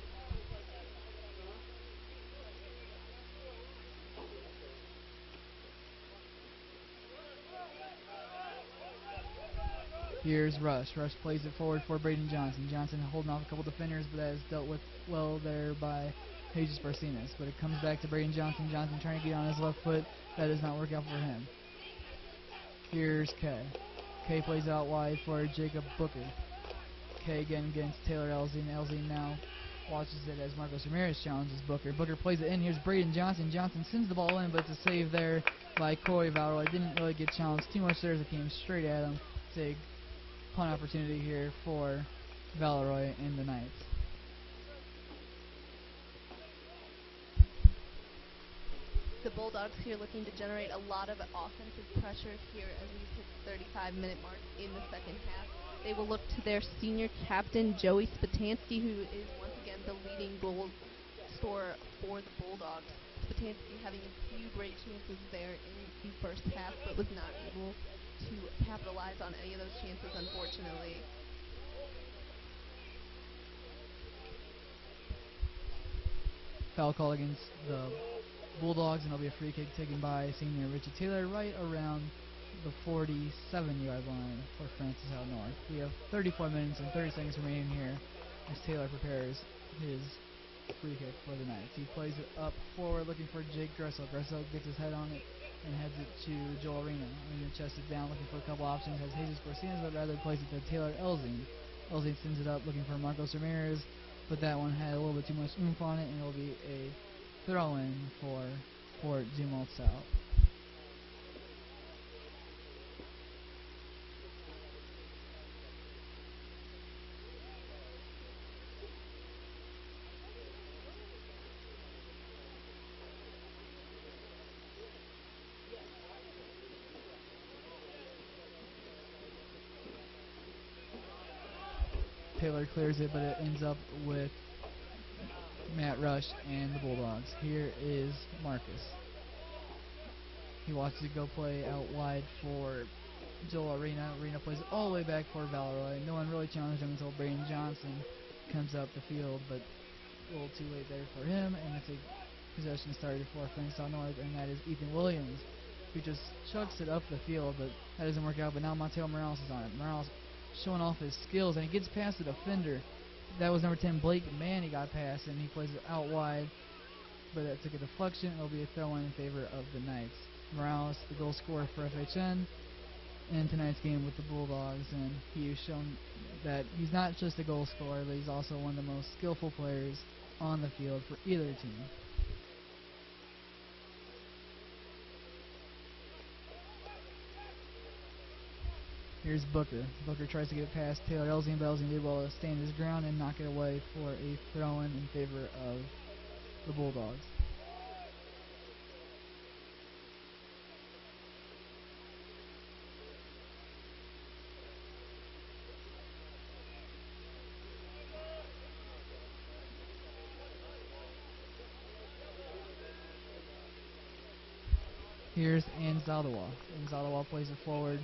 Here's Rush. Rush plays it forward for Braden Johnson. Johnson holding off a couple defenders, but that is dealt with well there by Jesus Barcinas. But it comes back to Braden Johnson. Johnson trying to get on his left foot. That does not work out for him. Here's Kay. Kay plays out wide for Jacob Booker. Kay again against Taylor Elzine. Elzine now watches it as Marcos Ramirez challenges Booker. Booker plays it in. Here's Braden Johnson. Johnson sends the ball in, but it's a save there by Corey Valeroy. Didn't really get challenged too much there as it came straight at him. It's a punt opportunity here for Valeroy and the Knights. The Bulldogs here looking to generate a lot of offensive pressure here as we hit the 35-minute mark in the second half. They will look to their senior captain, Joey Spatansky, who is once again the leading goal scorer for the Bulldogs. Spatansky having a few great chances there in the first half, but was not able to capitalize on any of those chances, unfortunately. Foul call against the Bulldogs, and it'll be a free kick taken by senior Richie Taylor right around the 47-yard line for Francis out north. We have 34 minutes and 30 seconds remaining here as Taylor prepares his free kick for the Knights. He plays it up forward looking for Jake Gressel. Gressel gets his head on it and heads it to Joel Arena. Arena chests it down looking for a couple options. Has Jesus Barcinas, but rather plays it to Taylor Elzine. Elzine sends it up looking for Marcos Ramirez, but that one had a little bit too much oomph on it, and it'll be a throw-in for Zumwalt South. Taylor clears it, but it ends up with Matt Rush and the Bulldogs. Here is Marcus. He watches it go play out wide for Joel Arena. Arena plays it all the way back for Valeroy. No one really challenged him until Braden Johnson comes up the field, but a little too late there for him, and it's a possession started for Francis out north, and that is Ethan Williams, who just chucks it up the field, but that doesn't work out. But now Mateo Morales is on it. Morales showing off his skills, and he gets past the defender. That was number 10, Blake Mann. He got past, and he plays it out wide, but that took a deflection. It'll be a throw-in in favor of the Knights. Morales, the goal scorer for FHN in tonight's game with the Bulldogs, and he has shown that he's not just a goal scorer, but he's also one of the most skillful players on the field for either team. Here's Booker. Booker tries to get past Taylor Elzine, but Elzine did well to stand his ground and knock it away for a throw-in in favor of the Bulldogs. Here's Anzadawa. Anzadawa plays it forward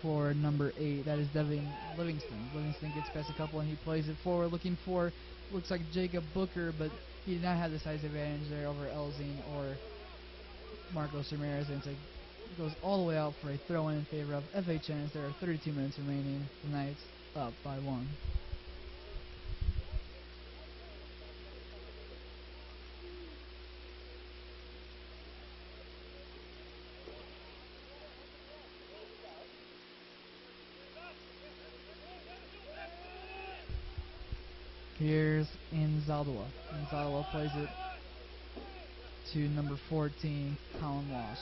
for number 8. That is Devin Livingston. Livingston gets past a couple and he plays it forward looking for, looks like Jacob Booker, but he did not have the size advantage there over Elzine or Marcos Ramirez, and so it goes all the way out for a throw-in in favor of FHN as there are 32 minutes remaining. The Knights up by 1. Here's Anzadawa. Anzadawa plays it to number 14, Colin Walsh.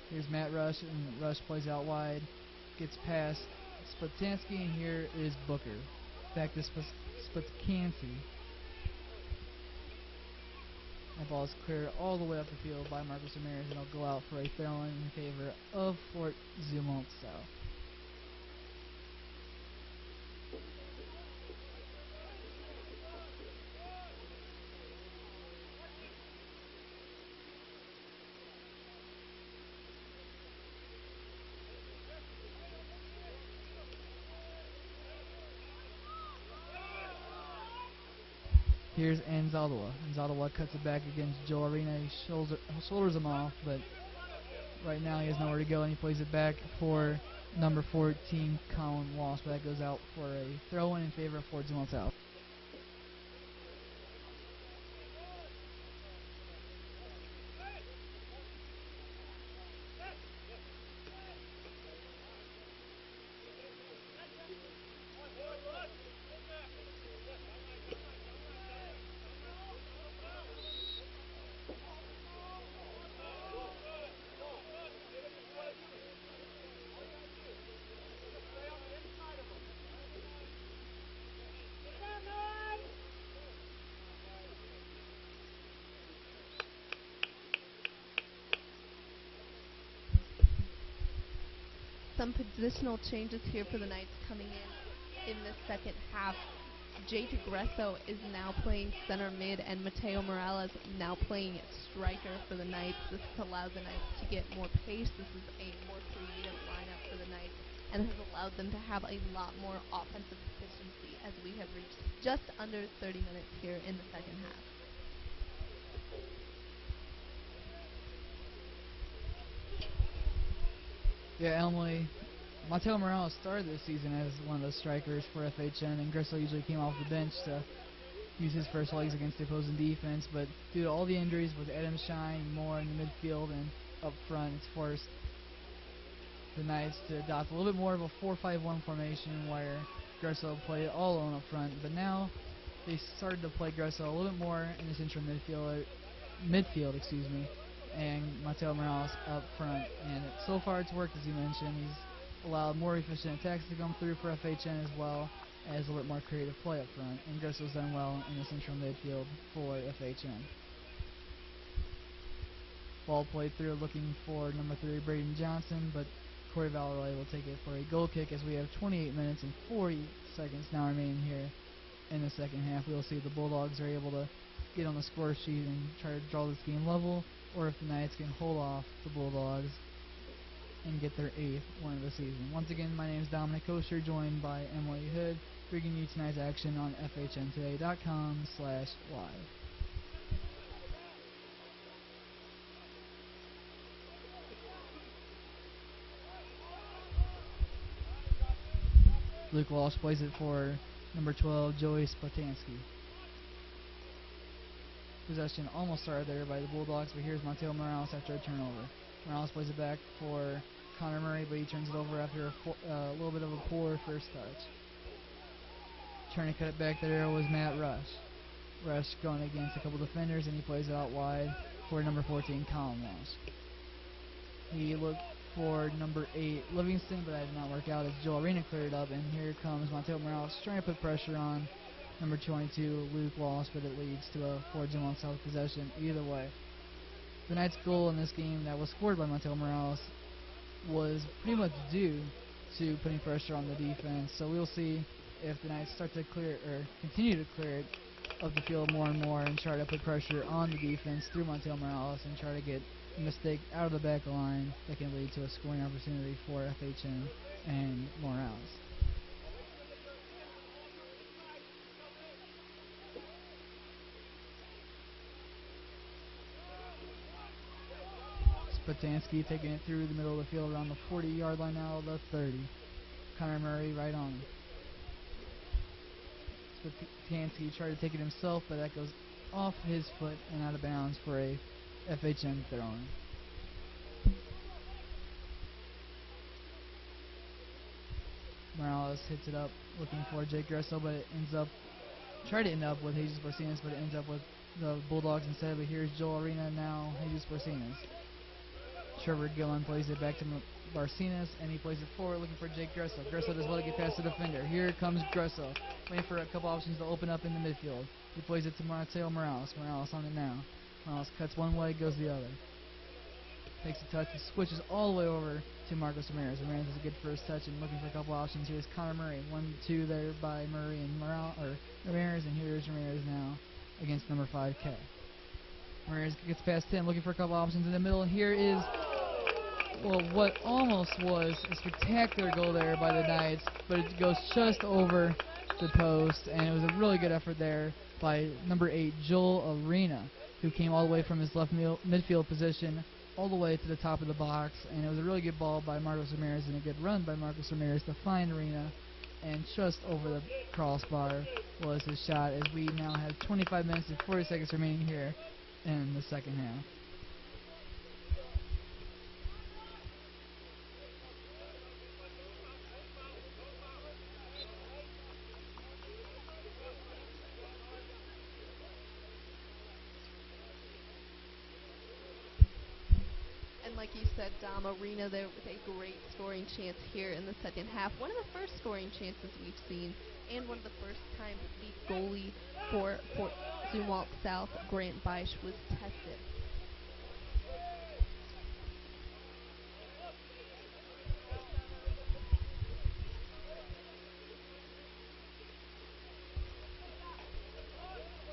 Here's Matt Rush, and Rush plays out wide, gets past Spatansky, and here is Booker. Back to Spatansky. That ball is cleared all the way up the field by Marcos Ramirez, and it'll go out for a throw-in in favor of Fort Zumwalt South. Here's Anzadawa. Anzadawa cuts it back against Joe Arena. He shoulders him off, but right now he has nowhere to go, and he plays it back for number 14, Colin Walsh, but that goes out for a throw-in favor of Fort Zumwalt South. Some positional changes here for the Knights coming in the second half. Jay DeGresso is now playing center mid, and Mateo Morales now playing striker for the Knights. This allows the Knights to get more pace. This is a more creative lineup for the Knights, and has allowed them to have a lot more offensive efficiency as we have reached just under 30 minutes here in the second half. Yeah, Emily, Mateo Morales started this season as one of the strikers for FHN, and Gristle usually came off the bench to use his first legs against the opposing defense, but due to all the injuries with Adam Shine more in the midfield and up front, it's forced the Knights to adopt a little bit more of a 4-5-1 formation where Gristle played all alone up front, but now they started to play Gristle a little bit more in the central midfield, and Mateo Morales up front, and so far it's worked. As you mentioned, he's allowed more efficient attacks to come through for FHN, as well as a little bit more creative play up front, and Gristle's done well in the central midfield for FHN. Ball played through, looking for number 3 Braden Johnson, but Corey Valeroy will take it for a goal kick, as we have 28 minutes and 40 seconds now remaining here in the second half. We'll see if the Bulldogs are able to get on the score sheet and try to draw this game level, or if the Knights can hold off the Bulldogs and get their 8th win of the season. Once again, my name is Dominic Kosher, joined by Emily Hood, bringing you tonight's action on FHNtoday.com/live. Luke Walsh plays it for number 12, Joey Spatansky. Possession almost started there by the Bulldogs, but here's Mateo Morales after a turnover. Morales plays it back for Connor Murray, but he turns it over after a little bit of a poor first touch. Trying to cut it back there was Matt Rush. Rush going against a couple defenders, and he plays it out wide for number 14, Colin Walsh. He looked for number 8, Livingston, but that did not work out as Joe Arena cleared it up, and here comes Mateo Morales trying to put pressure on number 22, Luke Walsh, but it leads to a Fort Zumwalt South possession either way. The Knights' goal in this game that was scored by Mateo Morales was pretty much due to putting pressure on the defense, so we'll see if the Knights start to clear or continue to clear it of the field more and more and try to put pressure on the defense through Mateo Morales and try to get a mistake out of the back line that can lead to a scoring opportunity for FHN and Morales. Spatansky taking it through the middle of the field around the 40-yard line now, the 30. Connor Murray right on him. Spatansky tried to take it himself, but that goes off his foot and out of bounds for a FHN throw-in. Morales hits it up, looking for Jake Gresso, but it tried to end up with Jesus Barcinas, but it ends up with the Bulldogs instead. But here's Joel Arena now, Jesus Barcinas. Trevor Gillen plays it back to Barcinas, and he plays it forward, looking for Jake Gresso. Gresso doesn't let it get past the defender. Here comes Gresso, waiting for a couple options to open up in the midfield. He plays it to Mateo Morales. Morales on it now. Morales cuts one way, goes the other. Takes a touch and switches all the way over to Marcos Ramirez. Ramirez has a good first touch and looking for a couple options. Here's Connor Murray. 1-2 there by Murray and Ramirez, and here's Ramirez now against number 5K. Ramirez gets past 10, looking for a couple options in the middle, and here is what almost was a spectacular goal there by the Knights, but it goes just over the post, and it was a really good effort there by number 8, Joel Arena, who came all the way from his left midfield position all the way to the top of the box, and it was a really good ball by Marcos Ramirez and a good run by Marcos Ramirez to find Arena, and just over the crossbar was his shot, as we now have 25 minutes and 40 seconds remaining here in the second half. And like you said, Dom, Arena there with a great scoring chance here in the second half. One of the first scoring chances we've seen, and one of the first times the goalie for Zumwalt South, Grant Beisch, was tested.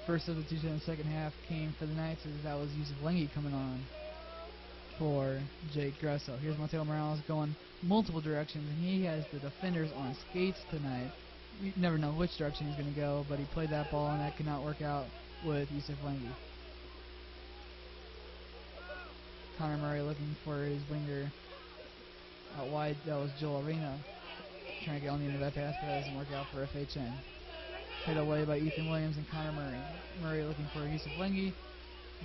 First substitution in the second half came for the Knights, as that was Yusuf Lengi coming on for Jake Gresso. Here's Mateo Morales going multiple directions, and he has the defenders on skates tonight. We never know which direction he's going to go, but he played that ball, and that could not work out with Yusuf Lengi. Connor Murray looking for his winger out wide. That was Joel Arena trying to get on the end of that pass, but that doesn't work out for FHN. Hit away by Ethan Williams and Connor Murray. Murray looking for Yusuf Lengi,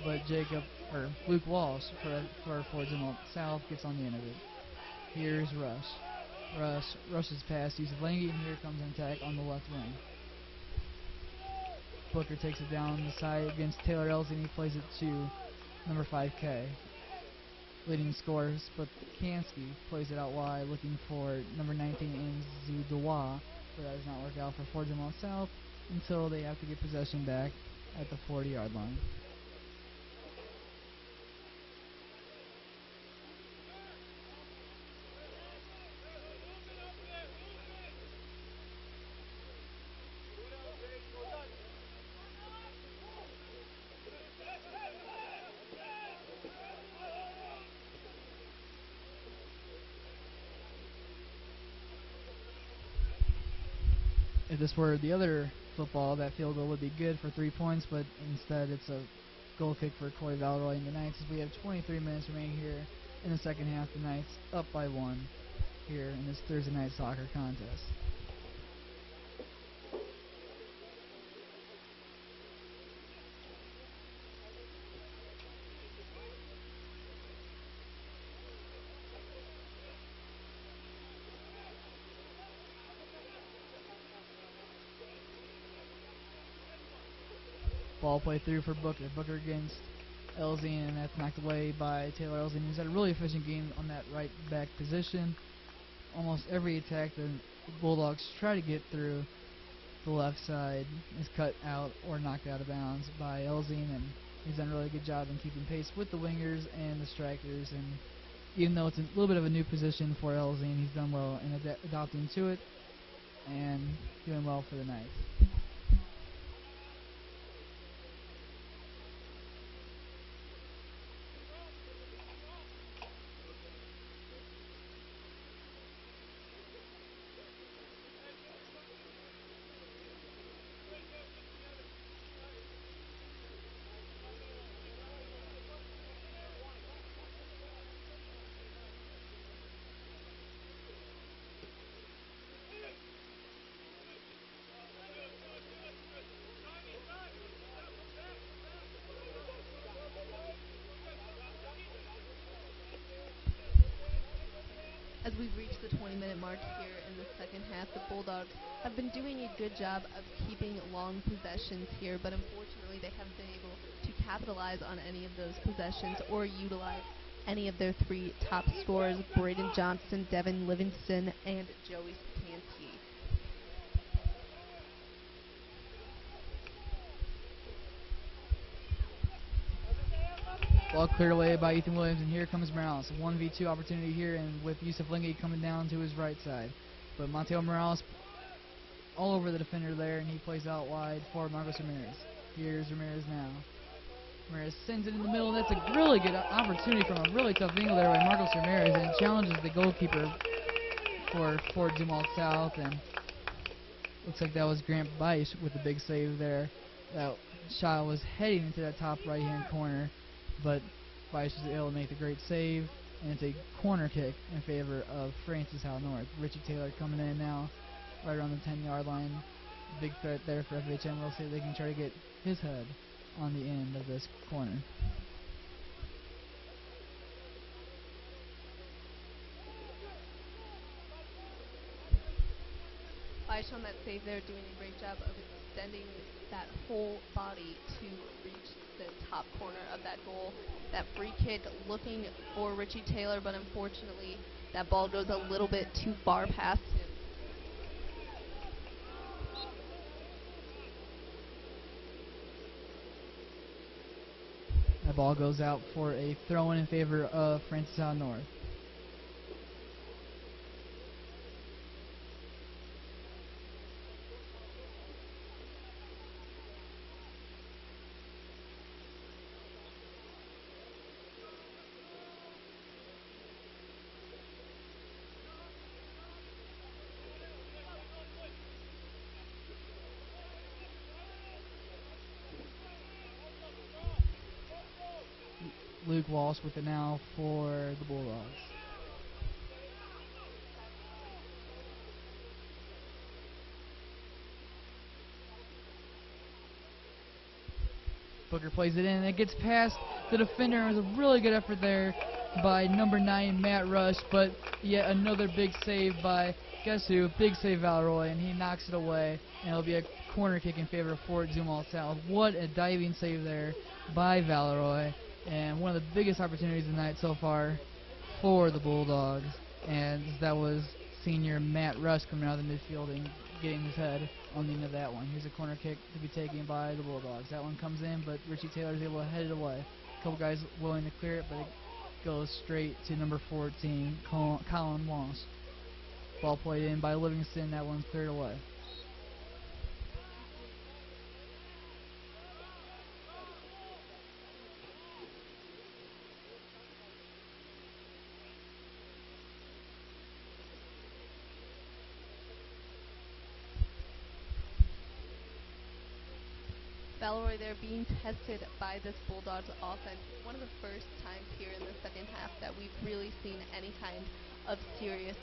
but Luke Walsh for Zumwalt South gets on the end of it. Here's Rush. Rushes past Yusuf Lengi, and here comes an attack on the left wing. Booker takes it down the side against Taylor Elsie, and he plays it to number 5K. Leading scorer Sputkansky plays it out wide, looking for number 19 Inzu Dewa, but that does not work out for Zumwalt South until they have to get possession back at the 40-yard line. If this were the other football, that field goal would be good for 3 points, but instead it's a goal kick for Corey Valroy and the Knights, as we have 23 minutes remaining here in the second half. The Knights up by 1 here in this Thursday night soccer contest. Ball play through for Booker. Booker against Elzine, and that's knocked away by Taylor Elzine, who's had a really efficient game on that right back position. Almost every attack the Bulldogs try to get through the left side is cut out or knocked out of bounds by Elzine, and he's done a really good job in keeping pace with the wingers and the strikers. And even though it's a little bit of a new position for Elzine, he's done well in adopting to it and doing well for the Knights. As we've reached the 20-minute mark here in the second half, the Bulldogs have been doing a good job of keeping long possessions here, but unfortunately they haven't been able to capitalize on any of those possessions or utilize any of their 3 top scorers, Braden Johnson, Devin Livingston, and Joey Sputansky. Ball cleared away by Ethan Williams, and here comes Morales. A 1v2 opportunity here, and with Yusuf Lengi coming down to his right side. But Mateo Morales all over the defender there, and he plays out wide for Marcos Ramirez. Here's Ramirez now. Ramirez sends it in the middle. That's a really good opportunity from a really tough angle there by Marcos Ramirez, and it challenges the goalkeeper for Zumwalt South, and looks like that was Grant Beisch with the big save there. That shot was heading into that top right-hand corner, but Vice was able to make the great save, and it's a corner kick in favor of Francis Howell North. Richie Taylor coming in now, right around the 10-yard line. Big threat there for FHN. We'll see if they can try to get his head on the end of this corner. Vice on that save there, doing a great job of extending that whole body to reach the top corner of that goal. That free kick looking for Richie Taylor, but unfortunately that ball goes a little bit too far past him. That ball goes out for a throw-in favor of Francis Howell North. Luke Walsh with it now for the Bulldogs. Booker plays it in, and it gets past the defender. It was a really good effort there by number 9, Matt Rush, but yet another big save by, guess who? Big save Valeroy, and he knocks it away, and it'll be a corner kick in favor of Fort Zumwalt South. What a diving save there by Valeroy, and one of the biggest opportunities of the night so far for the Bulldogs, and that was senior Matt Rush coming out of the midfield and getting his head on the end of that one. Here's a corner kick to be taken by the Bulldogs. That one comes in, but Richie Taylor's able to head it away. A couple guys willing to clear it, but it goes straight to number 14, Colin Walsh. Ball played in by Livingston. That one cleared away. Valeroy there being tested by this Bulldogs offense. One of the first times here in the second half that we've really seen any kind of serious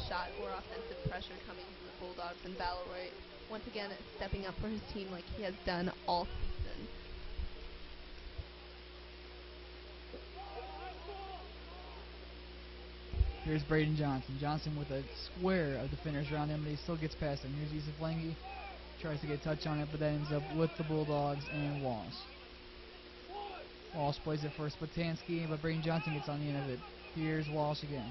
shot or offensive pressure coming from the Bulldogs, and Valeroy once again stepping up for his team like he has done all season. Here's Braden Johnson. Johnson with a square of defenders around him, but he still gets past him. Here's Yusuf Lange. Tries to get a touch on it, but that ends up with the Bulldogs and Walsh. Walsh plays it for Spatansky, but Braden Johnson gets on the end of it. Here's Walsh again.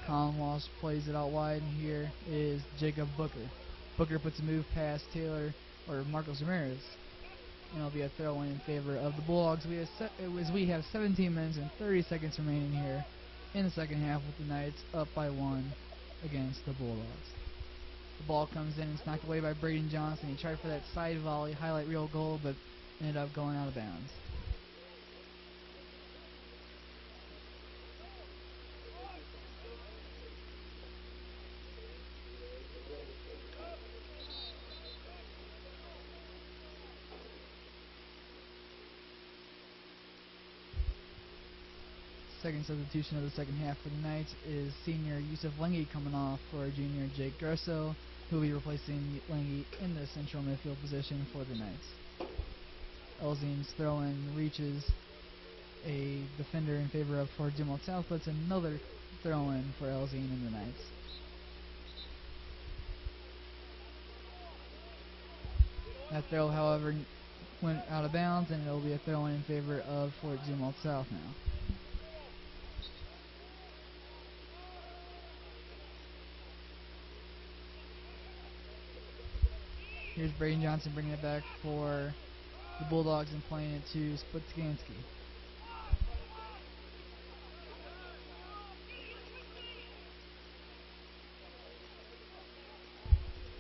Colin Walsh plays it out wide, and here is Jacob Booker. Booker puts a move past Taylor, or Marcos Ramirez, and it'll be a throw-in in favor of the Bulldogs. We have 17 minutes and 30 seconds remaining here in the second half, with the Knights up by 1 against the Bulldogs. The ball comes in and it's knocked away by Braden Johnson. He tried for that side volley highlight reel goal, but ended up going out of bounds. Second substitution of the second half for the Knights is senior Yusuf Lange coming off for junior Jake Gresso, who will be replacing Lange in the central midfield position for the Knights. Elzine's throw-in reaches a defender in favor of Fort Zumwalt South, but it's another throw-in for Elzine and the Knights. That throw, however, went out of bounds, and it will be a throw-in in favor of Fort Zumwalt South now. Here's Braden Johnson bringing it back for the Bulldogs and playing it to Sputskansky.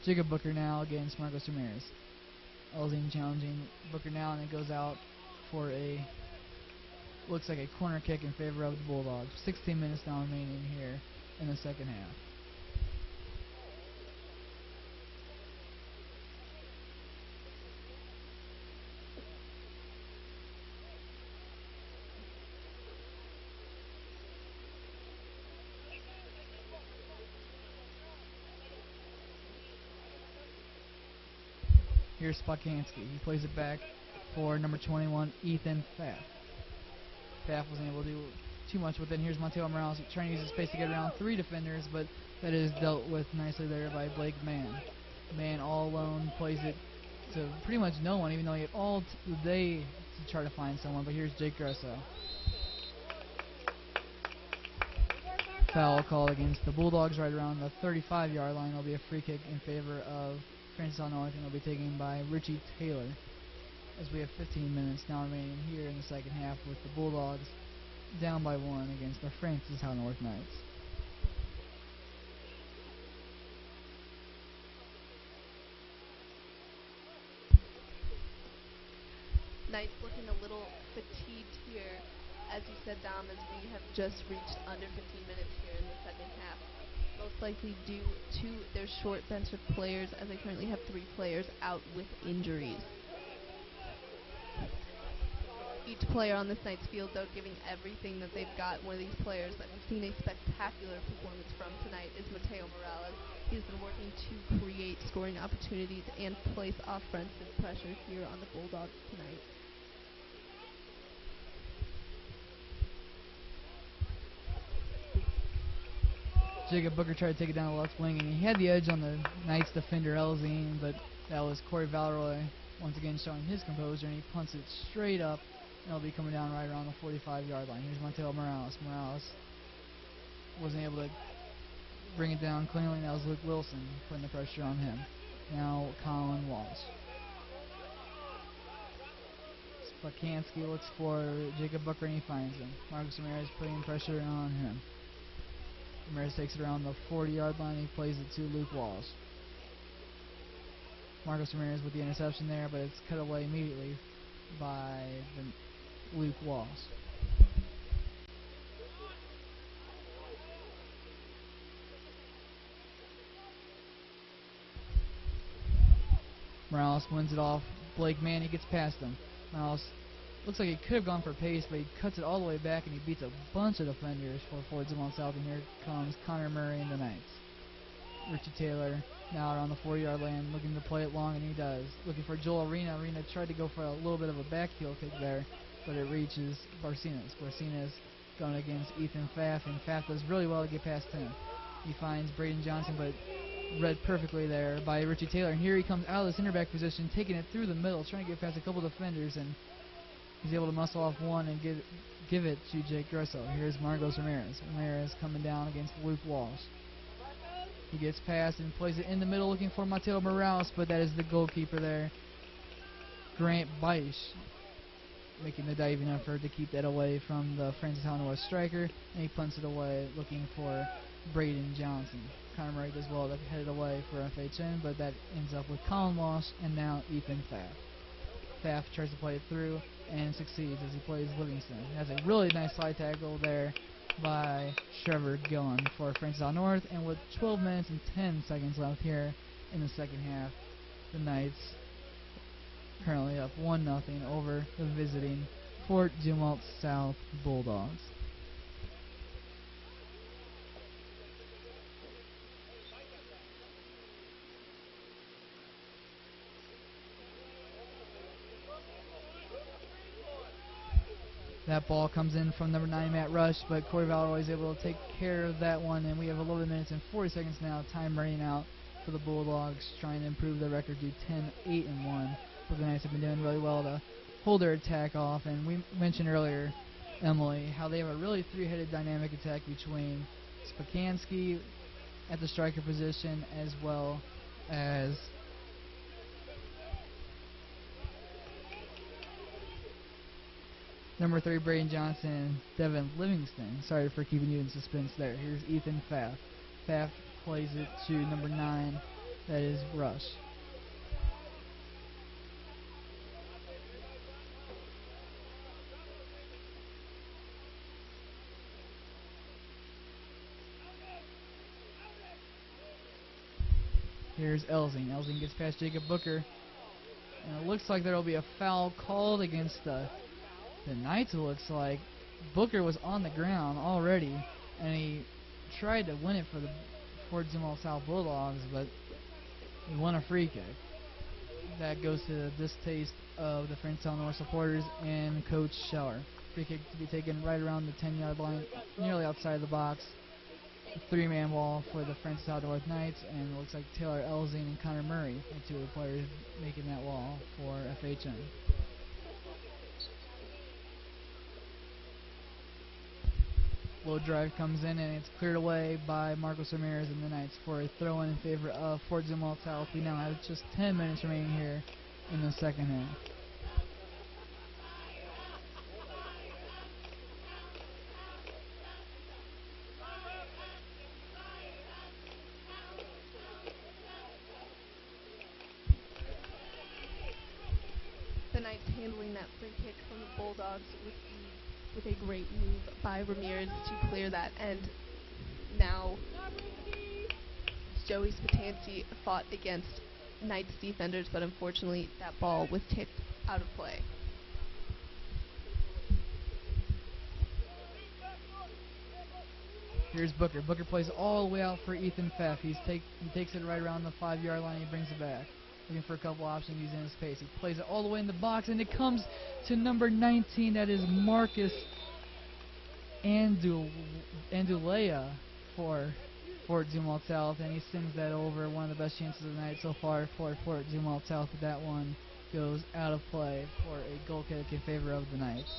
Jacob Booker now against Marcos Ramirez. Elzine challenging Booker now, and it goes out for a, looks like a corner kick in favor of the Bulldogs. 16 minutes now remaining here in the second half. Here's Spakansky. He plays it back for number 21, Ethan Pfaff. Pfaff wasn't able to do too much with it. And here's Mateo Morales trying to use his space to get around 3 defenders, but that is dealt with nicely there by Blake Mann. Mann all alone plays it to pretty much no one, even though he had all the day to try to find someone. But here's Jake Gresso. Foul called against the Bulldogs right around the 35-yard line. It'll be a free kick in favor of Francis North, and it'll be taken by Richie Taylor. As we have 15 minutes now remaining here in the second half, with the Bulldogs down by 1 against the Francis North Knights. Knights looking a little fatigued here, as you said, Dom, as we have just reached under 15 minutes here in the second half. Most likely due to their short bench of players, as they currently have 3 players out with injuries. Each player on this night's field, though, giving everything that they've got. One of these players that we've seen a spectacular performance from tonight is Mateo Morales. He's been working to create scoring opportunities and place offensive pressure here on the Bulldogs tonight. Jacob Booker tried to take it down the left wing, and he had the edge on the Knights defender Elzine, but that was Corey Valeroy once again showing his composure, and he punts it straight up, and it'll be coming down right around the 45-yard line. Here's Mateo Morales. Morales wasn't able to bring it down cleanly. That was Luke Wilson putting the pressure on him. Now Colin Walsh. Spakansky looks for Jacob Booker, and he finds him. Marcus Ramirez putting pressure on him. Ramirez takes it around the 40-yard line. He plays it to Luke Walsh. Marcus Ramirez with the interception there, but it's cut away immediately by Luke Walsh. Morales wins it off Blake Mann. He gets past him. Morales looks like he could have gone for pace, but he cuts it all the way back, and he beats a bunch of defenders for Zumwalt South. And here comes Connor Murray and the Knights. Richie Taylor now around the 40-yard line, looking to play it long, and he does. Looking for Joel Arena. Arena tried to go for a little bit of a back heel kick there, but it reaches Barcinas. Barcinas going against Ethan Pfaff, and Pfaff does really well to get past him. He finds Braden Johnson, but read perfectly there by Richie Taylor. And here he comes out of the center back position, taking it through the middle, trying to get past a couple defenders, and he's able to muscle off one and give it to Jake Gresso. Here's Marcos Ramirez. Ramirez coming down against Luke Walsh. He gets past and plays it in the middle, looking for Mateo Morales, but that is the goalkeeper there, Grant Beisch, making the diving effort to keep that away from the Francis North striker, and he punts it away, looking for Braden Johnson. Connor Murray does well to head it away for FHN, but that ends up with Colin Walsh and now Ethan Pfaff. Pfaff tries to play it through and succeeds as he plays Livingston. Has a really nice slide tackle there by Trevor Gillen for Francis North, and with 12 minutes and 10 seconds left here in the second half, the Knights currently up 1-0 over the visiting Fort Zumwalt South Bulldogs. That ball comes in from number 9, Matt Rush, but Corey Valeroy is able to take care of that one, and we have 11 minutes and 40 seconds now. Time running out for the Bulldogs, trying to improve their record to 10-8-1. But the Knights have been doing really well to hold their attack off, and we mentioned earlier, Emily, how they have a really three-headed dynamic attack between Spakansky at the striker position, as well as number 3, Braden Johnson, and Devin Livingston. Sorry for keeping you in suspense there. Here's Ethan Pfaff. Pfaff plays it to number 9, that is Rush. Here's Elzing. Elzing gets past Jacob Booker, and it looks like there will be a foul called against the Knights. It looks like Booker was on the ground already, and he tried to win it for the Fort Zumwalt South Bulldogs, but he won a free kick. that goes to the distaste of the Frenchtown North supporters and Coach Scheller. Free kick to be taken right around the 10-yard line, nearly outside the box. A 3-man wall for the Frenchtown North Knights, and it looks like Taylor Elzing and Connor Murray are two of the players making that wall for FHN. Low drive comes in, and it's cleared away by Marcos Ramirez and the Knights for a throw-in favor of Fort Zumwalt South. We now have just 10 minutes remaining here in the second half. The Knights handling that free kick from the Bulldogs with ease, with a great move by Ramirez to clear that. And now Joey Spatansi fought against Knights defenders, but unfortunately that ball was tipped out of play. Here's Booker. Booker plays all the way out for Ethan Pfaff. He takes it right around the 5-yard line and he brings it back. Looking for a couple options using his pace. He plays it all the way in the box, and it comes to number 19. That is Marcus Andulea for Fort Zumwalt South, and he sends that over. One of the best chances of the night so far for Fort Zumwalt South, but that one goes out of play for a goal kick in favor of the Knights.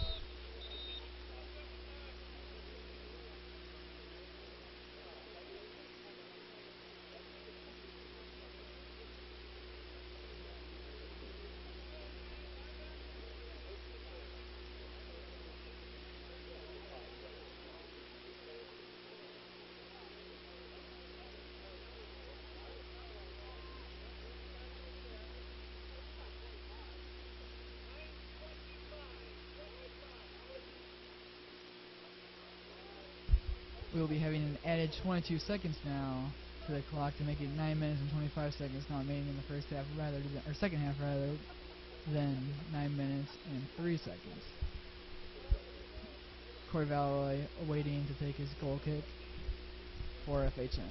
We'll be having an added 22 seconds now to the clock to make it 9 minutes and 25 seconds now remaining in the first half, or second half rather than 9 minutes and 3 seconds. Corey Valeroy awaiting to take his goal kick for FHN.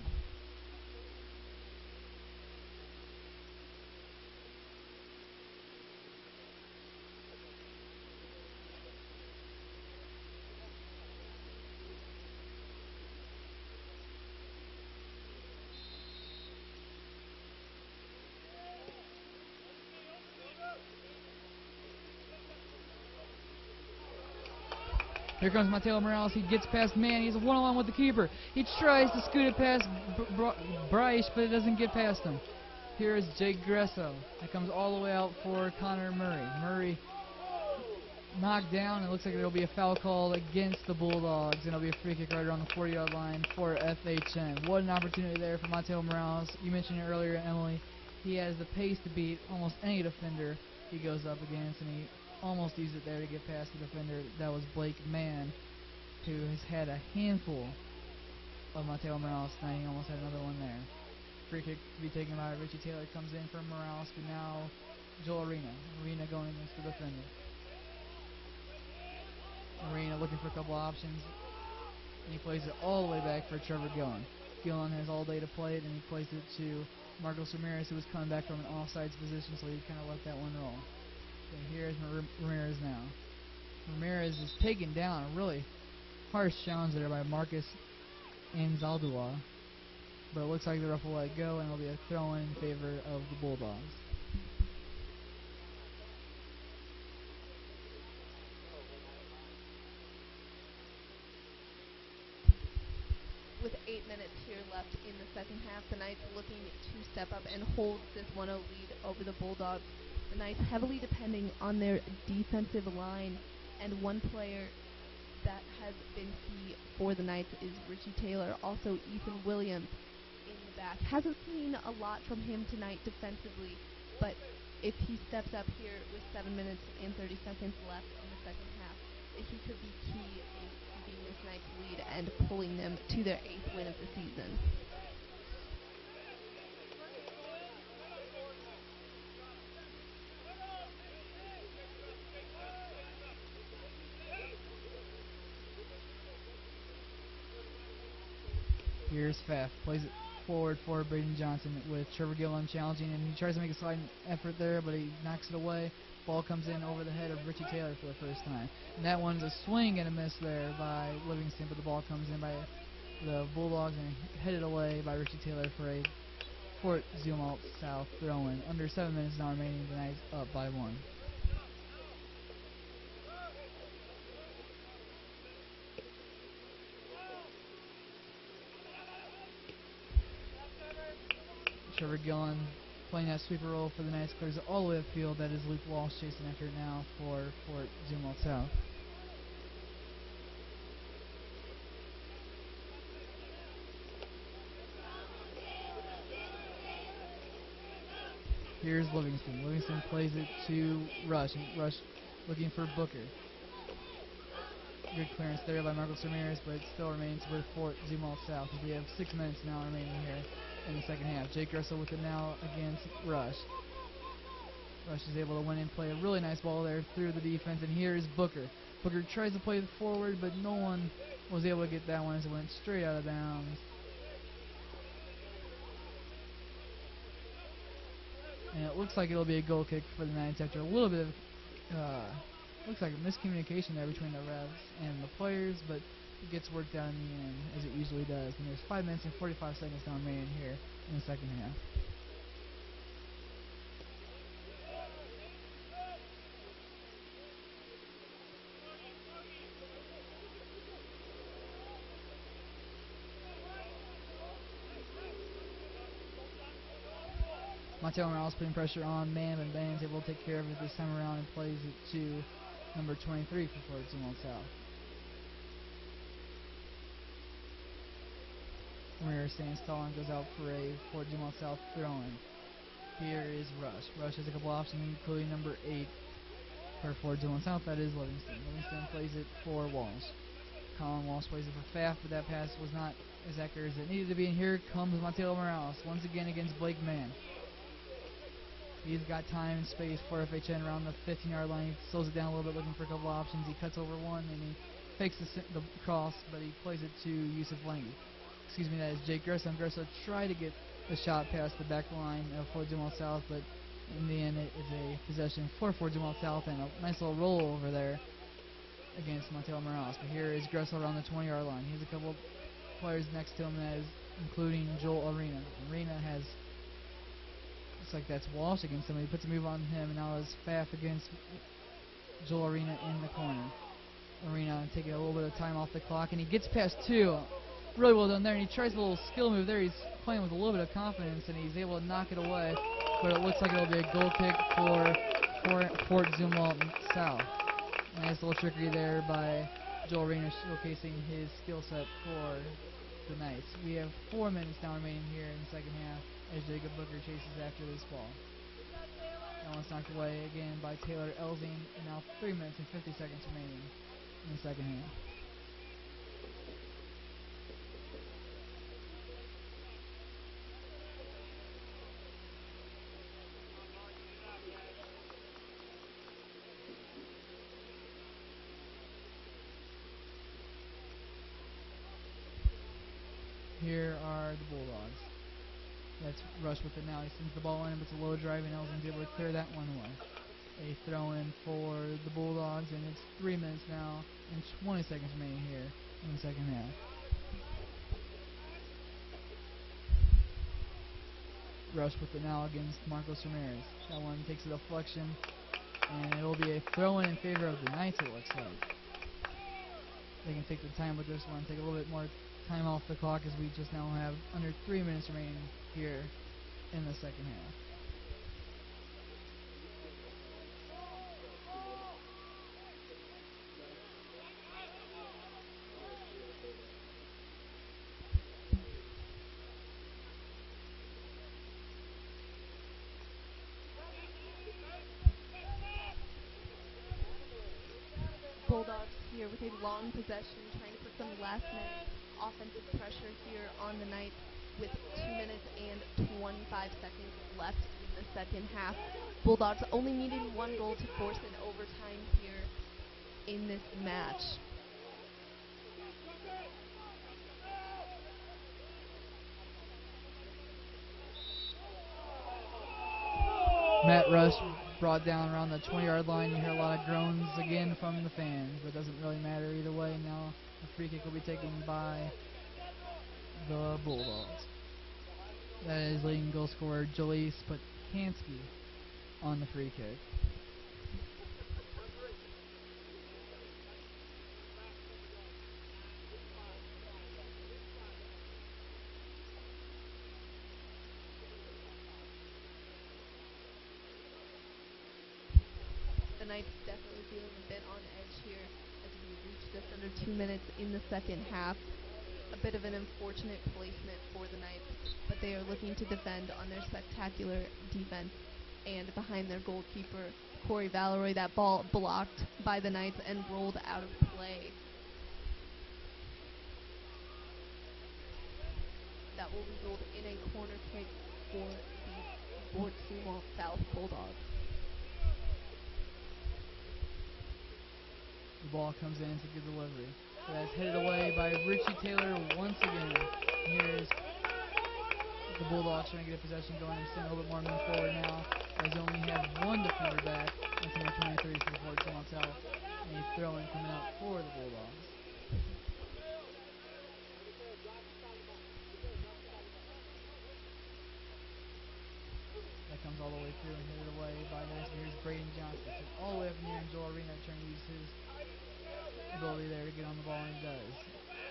Here comes Mateo Morales. He gets past man. He's a one-on-one with the keeper. He tries to scoot it past Bryce, but it doesn't get past him. Here is Jake Gresso. That comes all the way out for Connor Murray. Murray knocked down. It looks like there will be a foul call against the Bulldogs, and it'll be a free kick right around the 40-yard line for FHN. What an opportunity there for Mateo Morales. You mentioned it earlier, Emily. He has the pace to beat almost any defender he goes up against, and he almost used it there to get past the defender. That was Blake Mann, who has had a handful of Mateo Morales tonight. He almost had another one there. Free kick to be taken by Richie Taylor. Comes in for Morales, but now Joel Arena. Arena going against the defender. Arena looking for a couple options, and he plays it all the way back for Trevor Gillen. Gillen has all day to play it, and he plays it to Marcos Ramirez, who was coming back from an offsides position, so he kind of let that one roll. And here's Ramirez now. Ramirez is taken down. A really harsh challenge there by Marcus Anzaldua. But it looks like the ref will let it go, and it'll be a throw-in favor of the Bulldogs. With 8 minutes here left in the second half, the Knights looking to step up and hold this 1-0 lead over the Bulldogs. The Knights heavily depending on their defensive line, and one player that has been key for the Knights is Richie Taylor. Also, Ethan Williams in the back. Hasn't seen a lot from him tonight defensively, but if he steps up here with 7 minutes and 30 seconds left in the second half, he could be key in keeping this Knights lead and pulling them to their 8th win of the season. Here's Pfaff. Plays it forward for Braden Johnson with Trevor Gillen challenging, and he tries to make a sliding effort there, but he knocks it away. Ball comes in over the head of Richie Taylor for the first time. And that one's a swing and a miss there by Livingston, but the ball comes in by the Bulldogs and headed away by Richie Taylor for a Fort Zumwalt South throw-in. Under 7 minutes now remaining, the Knights up by 1. Trevor Gillen playing that sweeper role for the Knights, clears it all the way upfield. That is Luke Walsh chasing after it now for Fort Zumwalt South. Here's Livingston. Livingston plays it to Rush, and Rush looking for Booker. Good clearance there by Marcos Ramirez, but it still remains with Fort Zumwalt South as we have 6 minutes now remaining here in the second half. Jake Russell with it now against Rush. Rush is able to win and play a really nice ball there through the defense, and here is Booker. Booker tries to play it forward, but no one was able to get that one as it went straight out of bounds. And it looks like it'll be a goal kick for the Knights after a little bit of looks like a miscommunication there between the refs and the players, but it gets worked out in the end, as it usually does. And there's 5 minutes and 45 seconds now remaining here in the second half. Mateo Morales putting pressure on Man, and Ban's able to take care of it this time around and plays it to number 23 for Fort Zumwalt South. Ramirez stands tall and goes out for a Fort Zumwalt South throw-in. Here is Rush. Rush has a couple options, including number 8 for Fort Zumwalt South. That is Livingston. Livingston plays it for Walsh. Colin Walsh plays it for Pfaff, but that pass was not as accurate as it needed to be. And here comes Mateo Morales once again against Blake Mann. He's got time and space for FHN around the 15-yard line. He slows it down a little bit, looking for a couple options. He cuts over one, and he fakes the cross, but he plays it to Yusuf Langi. Excuse me, that is Jake Gresso. Gresso tried to get a shot past the back line of Fort Zumwalt South, but in the end it is a possession for Fort Zumwalt South and a nice little roll over there against Mateo Morales. But here is Gresso around the 20-yard line. He has a couple players next to him, that is including Joel Arena. Arena has, looks like that's Walsh against somebody. Puts a move on him, and now it's Pfaff against Joel Arena in the corner. Arena taking a little bit of time off the clock, and he gets past 2. Really well done there, and he tries a little skill move there. He's playing with a little bit of confidence, and he's able to knock it away. But it looks like it'll be a goal kick for Fort Zumwalt South. Nice little trickery there by Joel Rayner, showcasing his skill set for the Knights. We have 4 minutes now remaining here in the second half as Jacob Booker chases after this ball. That one's knocked away again by Taylor Elzing, and now 3 minutes and 50 seconds remaining in the second half. Here are the Bulldogs. That's Rush with it now. He sends the ball in, but it's a low drive, and Elzin's able to clear that one away. A throw-in for the Bulldogs, and it's 3 minutes now and 20 seconds remaining here in the second half. Rush with it now against Marcos Ramirez. That one takes a deflection, and it will be a throw-in favor of the Knights, it looks like. They can take the time with this one, take a little bit more time off the clock, as we just now have under 3 minutes remaining here in the second half. Bulldogs here with a long possession, trying to put some last-minute offensive pressure here on the Knights with 2 minutes and 25 seconds left in the second half. Bulldogs only needing 1 goal to force an overtime here in this match. Matt Rush brought down around the 20-yard line. You hear a lot of groans again from the fans, but it doesn't really matter either way. Now the free kick will be taken by the Bulldogs. That is leading goal scorer Joey Sputansky on the free kick. The Knights definitely feeling a bit on edge here as we reach just under 2 minutes in the second half. A bit of an unfortunate placement for the Knights, but they are looking to defend on their spectacular defense and behind their goalkeeper, Corey Valeroy. That ball blocked by the Knights and rolled out of play. That will result in a corner kick for the Zumwalt South Bulldogs. The ball comes in to good delivery. That's headed away by Richie Taylor once again. Here's the Bulldogs trying to get a possession going and send a little bit more men forward now, as they only have one defender back. That's number 23 for the Fort Zumwalt South. And a throw-in coming out for the Bulldogs. That comes all the way through and headed away by the Knights. Here's Braden Johnson. All the way up in here in Joel Arena trying to use his ability there to get on the ball, and he does.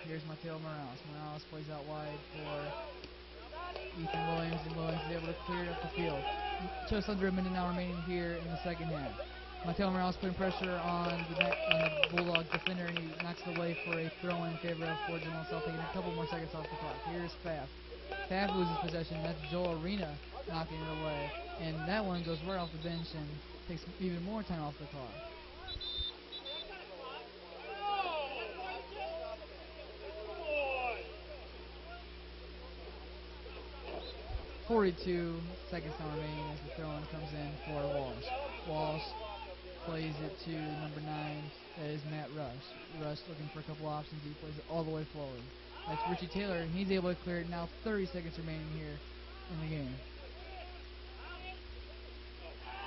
Here's Mateo Morales. Morales plays out wide for Ethan Williams, and Williams is able to clear it up the field. Just under a minute now remaining here in the second half. Mateo Morales putting pressure on the Bulldogs defender, and he knocks it away for a throw-in in favor of Fort Zumwalt South, taking a couple more seconds off the clock. Here's Pfaff. Pfaff loses possession. That's Joel Arena knocking it away, and that one goes right off the bench and takes even more time off the clock. 42 seconds now remaining as the throw-in comes in for Walsh. Walsh plays it to number 9, that is Matt Rush. Rush looking for a couple options. He plays it all the way forward. That's Richie Taylor, and he's able to clear it now. 30 seconds remaining here in the game.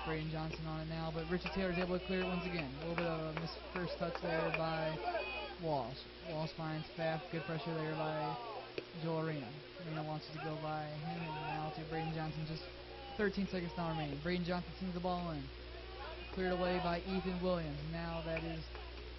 Braden Johnson on it now, but Richie Taylor is able to clear it once again. A little bit of a missed first touch there by Walsh. Walsh finds Pfaff. Good pressure there by Joel Arena. Arena wants it to go by him, and now to Braden Johnson. Just 13 seconds now remaining. Braden Johnson sends the ball in. Cleared away by Ethan Williams. Now that is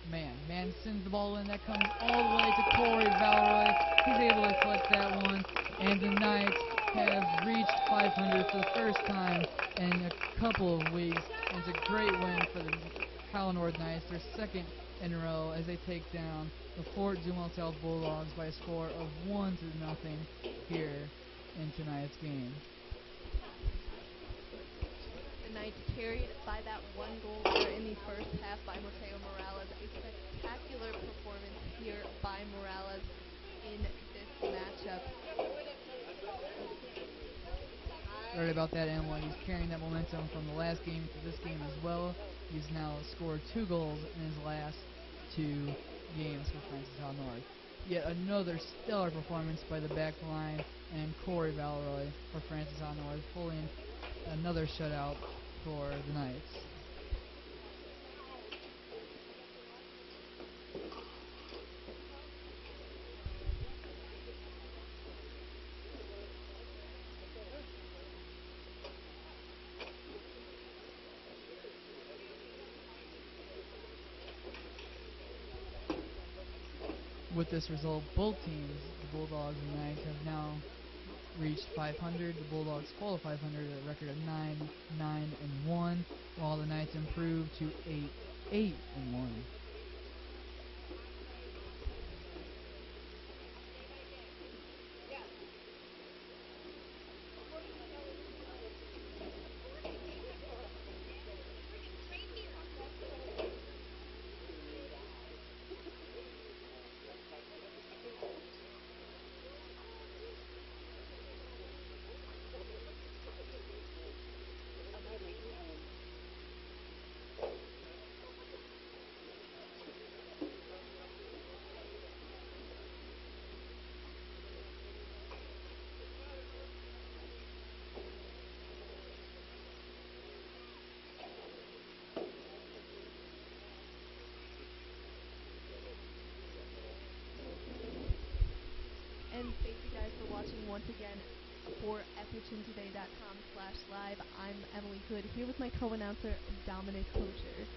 Mann. Mann sends the ball in. That comes all the way to Corey Valeroy. He's able to collect that one, and the Knights have reached 500 for the first time in a couple of weeks. And it's a great win for the Howell North Knights, their second in a row, as they take down the Fort Zumwalt South Bulldogs by a score of 1-0 here in tonight's game. The Knights carried by that one goal there in the first half by Mateo Morales. A spectacular performance here by Morales in this matchup. Right about that, Emily. He's carrying that momentum from the last game to this game as well. He's now scored 2 goals in his last 2 games for Francis Howell North. Yet another stellar performance by the back line and Corey Valeroy for Francis Howell North, pulling another shutout for the Knights. With this result, both teams, the Bulldogs and Knights, have now reached 500. The Bulldogs fall to 500 at a record of 9-9-1, while the Knights improve to 8-8-1. once again, for FHNtoday.com/live, I'm Emily Hood, here with my co-announcer, Dominic Hosier.